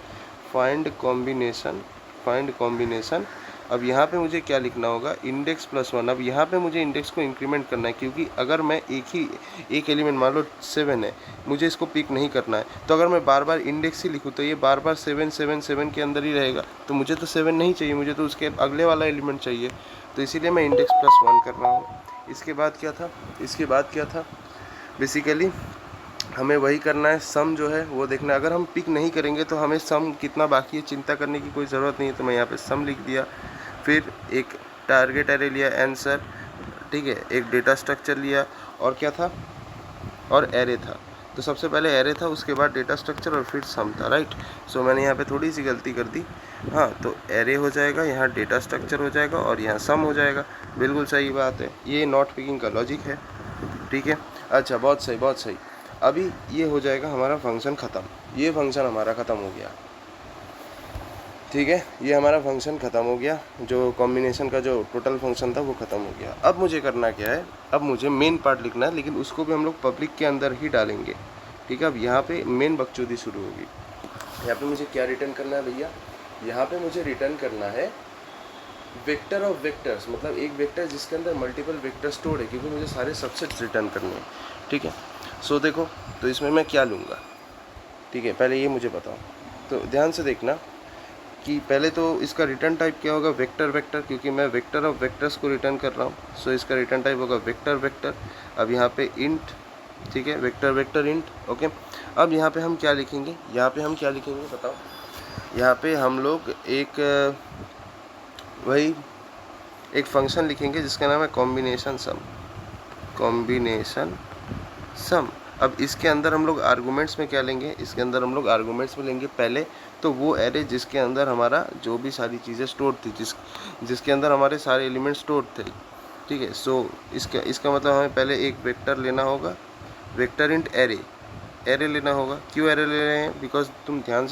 फाइंड कॉम्बिनेशन, फाइंड कॉम्बिनेशन। अब यहाँ पे मुझे क्या लिखना होगा, इंडेक्स प्लस 1। अब यहाँ पे मुझे इंडेक्स को इंक्रीमेंट करना है, क्योंकि अगर मैं एक एलिमेंट मान लो 7 है, मुझे इसको पिक नहीं करना है, तो अगर मैं बार बार इंडेक्स ही लिखूँ तो ये बार बार 7 7 7 के अंदर ही रहेगा, तो मुझे तो 7 नहीं चाहिए, मुझे तो उसके अगले वाला एलिमेंट चाहिए, तो इसीलिए मैं इंडेक्स प्लस 1 कर रहा हूँ। इसके बाद क्या था, इसके बाद क्या था, बेसिकली हमें वही करना है, सम जो है वो देखना है। अगर हम पिक नहीं करेंगे तो हमें सम कितना बाकी है चिंता करने की कोई ज़रूरत नहीं है, तो मैं यहाँ पे सम लिख दिया। फिर एक टारगेट एरे लिया, आंसर, ठीक है, एक डेटा स्ट्रक्चर लिया, और क्या था, और एरे था। तो सबसे पहले एरे था, उसके बाद डेटा स्ट्रक्चर, और फिर सम था, राइट। सो मैंने यहाँ पे थोड़ी सी गलती कर दी, हाँ, तो एरे हो जाएगा, यहाँ डेटा स्ट्रक्चर हो जाएगा, और यहाँ सम हो जाएगा, बिल्कुल सही बात है, ये नॉट पिकिंग का लॉजिक है, ठीक है। अच्छा, बहुत सही, बहुत सही। अभी ये हो जाएगा हमारा फंक्शन ख़त्म, ये फंक्शन हमारा ख़त्म हो गया, ठीक है, ये हमारा फंक्शन ख़त्म हो गया, जो कॉम्बिनेशन का जो टोटल फंक्शन था वो ख़त्म हो गया। अब मुझे करना क्या है, अब मुझे मेन पार्ट लिखना है, लेकिन उसको भी हम लोग पब्लिक के अंदर ही डालेंगे, ठीक है। अब यहाँ पे मेन बकचोदी शुरू होगी। यहाँ पे मुझे क्या रिटर्न करना है भैया, यहाँ पे मुझे रिटर्न करना है वेक्टर ऑफ वेक्टर्स, मतलब एक वेक्टर जिसके अंदर मल्टीपल वेक्टर स्टोर्ड है, क्योंकि मुझे सारे सबसेट्स रिटर्न करने हैं, ठीक है। सो देखो, तो इसमें मैं क्या लूँगा, ठीक है, पहले ये मुझे बताओ, तो ध्यान से देखना कि पहले तो इसका रिटर्न टाइप क्या होगा, वेक्टर वेक्टर, क्योंकि मैं वेक्टर ऑफ वेक्टर्स को रिटर्न कर रहा हूँ, सो इसका रिटर्न टाइप होगा वेक्टर वेक्टर। अब यहाँ पे इंट, ठीक है, वेक्टर वेक्टर इंट, ओके। अब यहाँ पे हम क्या लिखेंगे, यहाँ पे हम क्या लिखेंगे बताओ, यहाँ पे हम लोग वही एक फंक्शन लिखेंगे जिसका नाम है कॉम्बिनेशन सम, कॉम्बिनेशन सम। अब इसके अंदर हम लोग आर्गूमेंट्स में क्या लेंगे, इसके अंदर हम लोग आर्गूमेंट्स में लेंगे पहले तो वो एरे जिसके अंदर हमारा जो भी सारी चीज़ें स्टोर थी, जिसके अंदर हमारे सारे एलिमेंट स्टोर थे, ठीक है। सो इसका मतलब हमें पहले एक वेक्टर लेना होगा, वेक्टर इंट एरे, एरे लेना होगा। क्यों एरे ले रहे हैं, बिकॉज तुम ध्यान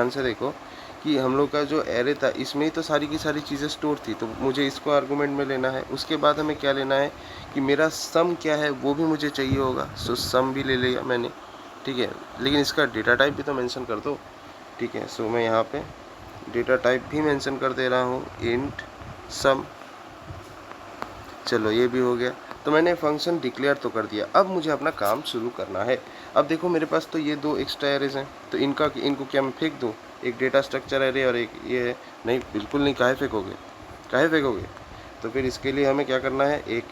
से देखो कि हम लोग का जो एरे था इसमें ही तो सारी की सारी चीज़ें स्टोर थी, तो मुझे इसको आर्गूमेंट में लेना है। उसके बाद हमें क्या लेना है कि मेरा सम क्या है वो भी मुझे चाहिए होगा, सो सम भी ले लिया मैंने, ठीक है, लेकिन इसका डेटा टाइप भी तो मेंशन कर दो, ठीक है। सो मैं यहाँ पे डेटा टाइप भी मेंशन कर दे रहा हूँ, इंट सम, चलो ये भी हो गया। तो मैंने फंक्शन डिक्लेयर तो कर दिया, अब मुझे अपना काम शुरू करना है। अब देखो मेरे पास तो ये 2 एक्स्ट्रा एरेज हैं, तो इनको क्या मैं फेंक दूँ, एक डेटा स्ट्रक्चर एरे और एक ये है, नहीं बिल्कुल नहीं, काहे फेंकोगे, तो फिर इसके लिए हमें क्या करना है, एक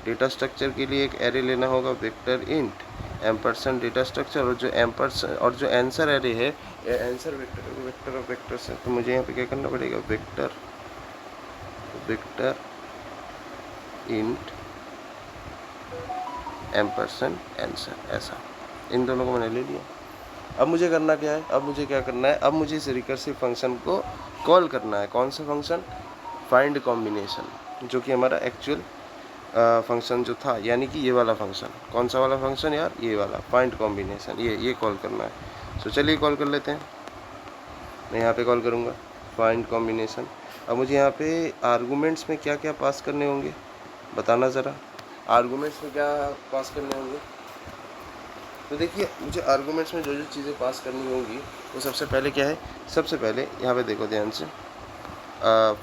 डेटा स्ट्रक्चर के लिए एक एरे लेना होगा, vector int ampersand data structure, और जो आंसर एरे है, आंसर वेक्टर ऑफ वेक्टर्स है, तो मुझे यहाँ पे क्या करना पड़ेगा, वेक्टर इंट एम्परसेंड आंसर, ऐसा इन दोनों को मैंने ले लिया। अब मुझे करना क्या है, अब मुझे इस रिकर्सिव फंक्शन को कॉल करना है। कौन सा फंक्शन, फाइंड कॉम्बिनेशन, जो कि हमारा एक्चुअल फंक्शन जो था, यानी कि ये वाला फंक्शन, कौन सा वाला फंक्शन यार, ये वाला फाइंड कॉम्बिनेशन, ये कॉल करना है। सो चलिए कॉल कर लेते हैं, मैं यहाँ पे कॉल करूँगा। Find combination. अब मुझे यहाँ पे आर्गूमेंट्स में क्या क्या पास करने होंगे बताना ज़रा, आर्गूमेंट्स में क्या पास करने होंगे। तो देखिए मुझे आर्गूमेंट्स में जो जो चीज़ें पास करनी होंगी वो सबसे पहले क्या है, सबसे पहले यहाँ पे देखो ध्यान से,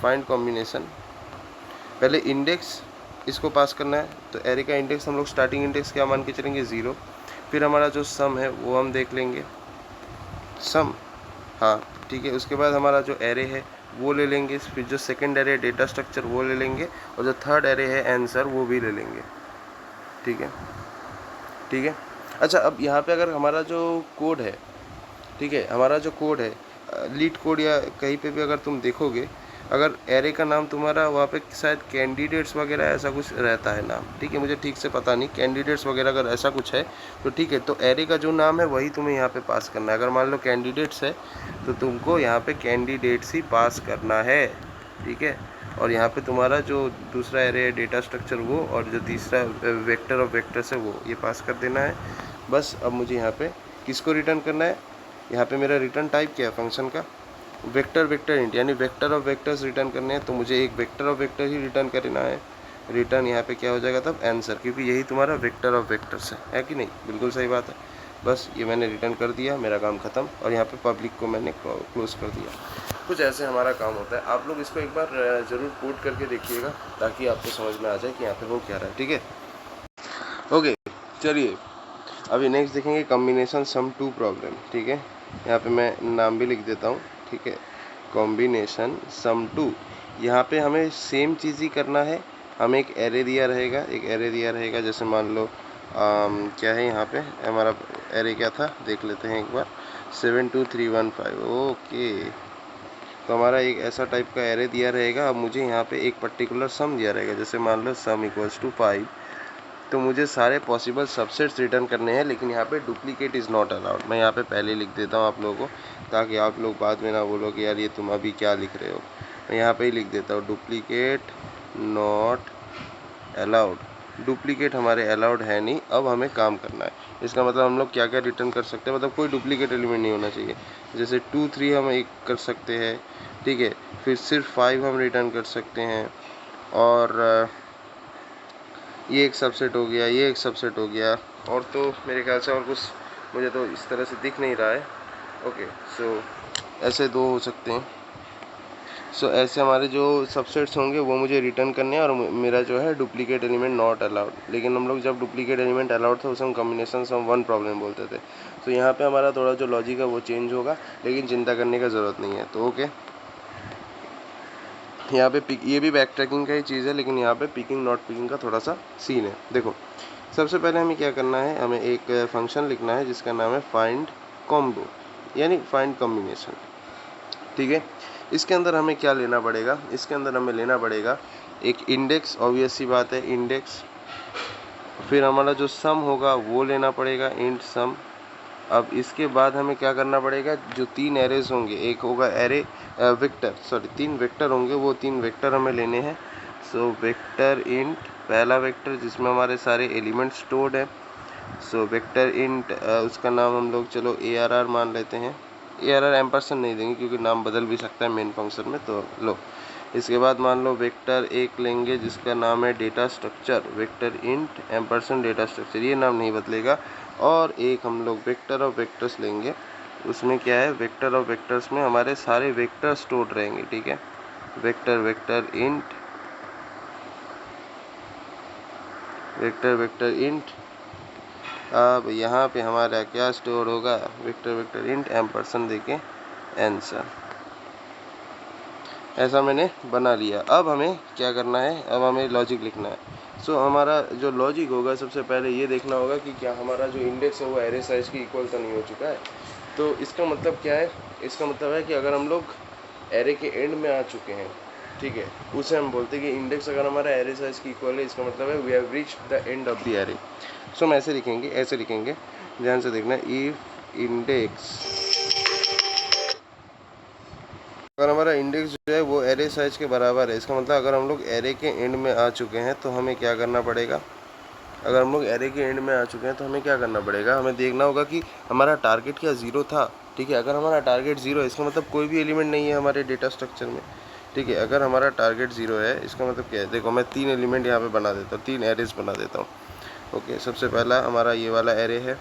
फाइंड कॉम्बिनेशन, पहले इंडेक्स इसको पास करना है। तो एरे का इंडेक्स हम लोग स्टार्टिंग इंडेक्स क्या मान के चलेंगे 0। फिर हमारा जो सम है वो हम देख लेंगे सम, हाँ ठीक है। उसके बाद हमारा जो एरे है वो ले लेंगे, फिर जो सेकंड एरे डेटा स्ट्रक्चर वो ले लेंगे, और जो थर्ड एरे है आंसर वो भी ले लेंगे, ठीक है ठीक है। अच्छा अब यहाँ पे अगर हमारा जो कोड है, ठीक है, हमारा जो कोड है लीड कोड या कहीं पे भी अगर तुम देखोगे, अगर एरे का नाम तुम्हारा वहाँ पे शायद कैंडिडेट्स वगैरह ऐसा कुछ रहता है नाम, ठीक है, मुझे ठीक से पता नहीं, कैंडिडेट्स वगैरह अगर ऐसा कुछ है तो ठीक है, तो एरे का जो नाम है वही तुम्हें यहाँ पे पास करना है। अगर मान लो कैंडिडेट्स है तो तुमको यहाँ पे कैंडिडेट्स ही पास करना है, ठीक है। और यहाँ पे तुम्हारा जो दूसरा एरे है डेटा स्ट्रक्चर वो, और जो तीसरा वेक्टर ऑफ वेक्टर्स है वो, ये पास कर देना है बस। अब मुझे यहाँ पे किसको रिटर्न करना है, यहाँ पे मेरा रिटर्न टाइप क्या है फंक्शन का, वेक्टर वेक्टर इंट, यानी वेक्टर ऑफ वेक्टर्स रिटर्न करने हैं, तो मुझे एक vector of vector he return करना है। रिटर्न यहाँ पे क्या हो जाएगा तब आंसर, क्योंकि यही तुम्हारा वेक्टर ऑफ वेक्टर्स है कि नहीं, बिल्कुल सही बात है। बस ये मैंने रिटर्न कर दिया, मेरा काम ख़त्म, और यहाँ पे पब्लिक को मैंने क्लोज कर दिया। कुछ ऐसे हमारा काम होता है। आप लोग इसको एक बार ज़रूर कोड करके देखिएगा ताकि आपको समझ में आ जाए कि यहाँ पे हो क्या रहा है, ठीक है। ओके चलिए अभी नेक्स्ट देखेंगे कॉम्बिनेशन सम 2 प्रॉब्लम, ठीक है। यहाँ पे मैं नाम भी लिख देता हूँ, ठीक है, कॉम्बिनेशन सम 2। यहाँ पे हमें सेम चीज़ ही करना है। हमें एक एरे दिया रहेगा, एक एरे दिया रहेगा, जैसे मान लो क्या है यहाँ पे हमारा एरे क्या था देख लेते हैं एक बार, 72315। ओके तो हमारा एक ऐसा टाइप का एरे दिया रहेगा। अब मुझे यहाँ पे एक पर्टिकुलर सम दिया रहेगा, जैसे मान लो सम इक्वल्स टू 5। तो मुझे सारे पॉसिबल सबसेट्स रिटर्न करने हैं, लेकिन यहाँ पे डुप्लीकेट इज़ नॉट अलाउड। मैं यहाँ पे पहले लिख देता हूँ आप लोगों को, ताकि आप लोग बाद में ना बोलो कि यार ये तुम अभी क्या लिख रहे हो। मैं यहाँ पे ही लिख देता हूँ डुप्लीकेट नॉट अलाउड। डुप्लीकेट हमारे अलाउड है नहीं। अब हमें काम करना है, इसका मतलब हम लोग क्या क्या रिटर्न कर सकते हैं, मतलब कोई डुप्लीकेट एलिमेंट नहीं होना चाहिए। जैसे 2 3 हम एक कर सकते हैं, ठीक है, फिर सिर्फ 5 हम रिटर्न कर सकते हैं, और ये एक सबसेट हो गया, ये एक सबसेट हो गया, और तो मेरे ख्याल से और कुछ मुझे तो इस तरह से दिख नहीं रहा है। ओके सो ऐसे 2 हो सकते हैं। सो ऐसे हमारे जो सबसेट्स होंगे वो मुझे रिटर्न करने हैं, और मेरा जो है डुप्लीकेट एलिमेंट नॉट अलाउड। लेकिन हम लोग जब डुप्लीकेट एलिमेंट अलाउड था उसे हम कॉम्बिनेशन सम 1 प्रॉब्लम बोलते थे। तो यहाँ पे हमारा थोड़ा जो लॉजिक है वो चेंज होगा, लेकिन चिंता करने का ज़रूरत नहीं है। तो ओके यहाँ पे पिक, ये भी बैक ट्रैकिंग का ही चीज़ है, लेकिन यहाँ पे पिकिंग नॉट पिकिंग का थोड़ा सा सीन है। देखो सबसे पहले हमें क्या करना है, हमें एक फंक्शन लिखना है जिसका नाम है फाइंड कॉम्बो, यानी फाइंड कॉम्बिनेशन, ठीक है। इसके अंदर हमें क्या लेना पड़ेगा, इसके अंदर हमें लेना पड़ेगा एक इंडेक्स, ऑब्वियस सी बात है इंडेक्स। फिर हमारा जो सम होगा वो लेना पड़ेगा इंट सम। अब इसके बाद हमें क्या करना पड़ेगा, जो 3 एरेज होंगे, एक होगा एरे वेक्टर, सॉरी 3 वेक्टर होंगे, वो 3 वेक्टर हमें लेने हैं। सो वेक्टर इंट पहला वेक्टर जिसमें हमारे सारे एलिमेंट स्टोर्ड है। सो वेक्टर इंट उसका नाम हम लोग चलो ARR मान लेते हैं। ARR एम्परसेंड नहीं देंगे क्योंकि नाम बदल भी सकता है मेन फंक्शन में, तो लो। इसके बाद मान लो वेक्टर एक लेंगे जिसका नाम है data structure, vector int ampersand data structure, ये नाम नहीं बदलेगा। और एक हम लोग वेक्टर ऑफ वेक्टर्स लेंगे, उसमें क्या है, वेक्टर ऑफ वेक्टर्स में हमारे सारे वेक्टर स्टोर रहेंगे, ठीक है। Vector vector int vector vector int, अब यहाँ पे हमारा क्या स्टोर होगा, वेक्टर वेक्टर इंट एम्परसेंड देके आंसर। ऐसा मैंने बना लिया। अब हमें क्या करना है, अब हमें लॉजिक लिखना है। सो हमारा जो लॉजिक होगा सबसे पहले ये देखना होगा कि क्या हमारा जो इंडेक्स है वो एरे साइज की इक्वल तो नहीं हो चुका है। तो इसका मतलब क्या है, इसका मतलब है कि अगर हम लोग एरे के एंड में आ चुके हैं, ठीक है, उसे हम बोलते हैं कि इंडेक्स अगर हमारा एरे साइज की इक्वल है, इसका मतलब है we have reached the end of the array. So हम ऐसे लिखेंगे, ऐसे लिखेंगे, ध्यान से देखना, इफ इंडेक्स, अगर हमारा इंडेक्स जो है वो एरे साइज के बराबर है, इसका मतलब अगर हम लोग एरे के एंड में आ चुके हैं तो हमें क्या करना पड़ेगा, अगर हम लोग एरे के एंड में आ चुके हैं तो हमें क्या करना पड़ेगा, हमें देखना होगा कि हमारा टारगेट क्या 0 था। ठीक है। अगर हमारा टारगेट 0 है इसका मतलब कोई भी एलिमेंट नहीं है हमारे डेटा स्ट्रक्चर में, ठीक है। अगर हमारा टारगेट 0 है इसका मतलब क्या है, देखो मैं 3 एलिमेंट यहाँ पे बना देता हूँ, 3 एरेज बना देता हूँ। ओके, सबसे पहला हमारा ये वाला एरे है,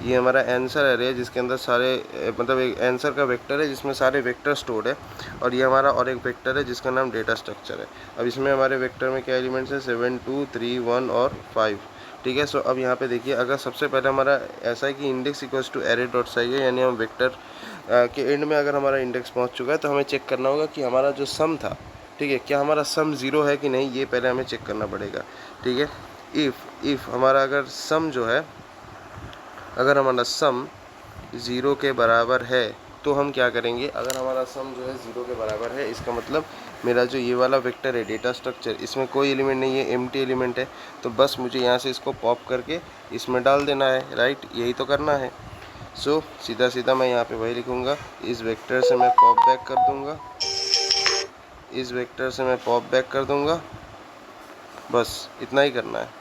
ये हमारा आंसर एरे है जिसके अंदर सारे मतलब एक आंसर का वेक्टर है जिसमें सारे वेक्टर स्टोर्ड है, और ये हमारा और एक वेक्टर है जिसका नाम डेटा स्ट्रक्चर है। अब इसमें हमारे वेक्टर में क्या एलिमेंट्स हैं, 7 2 3 1 और 5, ठीक है। सो अब यहाँ पे देखिए, अगर सबसे पहले हमारा ऐसा है कि index equals to array dot size है, यानी हम वेक्टर के एंड में अगर हमारा इंडेक्स पहुँच चुका है तो हमें चेक करना होगा कि हमारा जो सम था, ठीक है, क्या हमारा सम 0 है कि नहीं, ये पहले हमें चेक करना पड़ेगा, ठीक है। इफ़ हमारा अगर सम जो है, अगर हमारा सम 0 के बराबर है तो हम क्या करेंगे, अगर हमारा सम जो है 0 के बराबर है इसका मतलब मेरा जो ये वाला वेक्टर है डेटा स्ट्रक्चर, इसमें कोई एलिमेंट नहीं है, एम्प्टी एलिमेंट है, तो बस मुझे यहाँ से इसको पॉप करके इसमें डाल देना है, राइट, यही तो करना है। सो सीधा सीधा मैं यहाँ पे वही लिखूँगा, इस वेक्टर से मैं पॉप बैक कर दूँगा, इस वेक्टर से मैं पॉप बैक कर दूँगा, बस इतना ही करना है।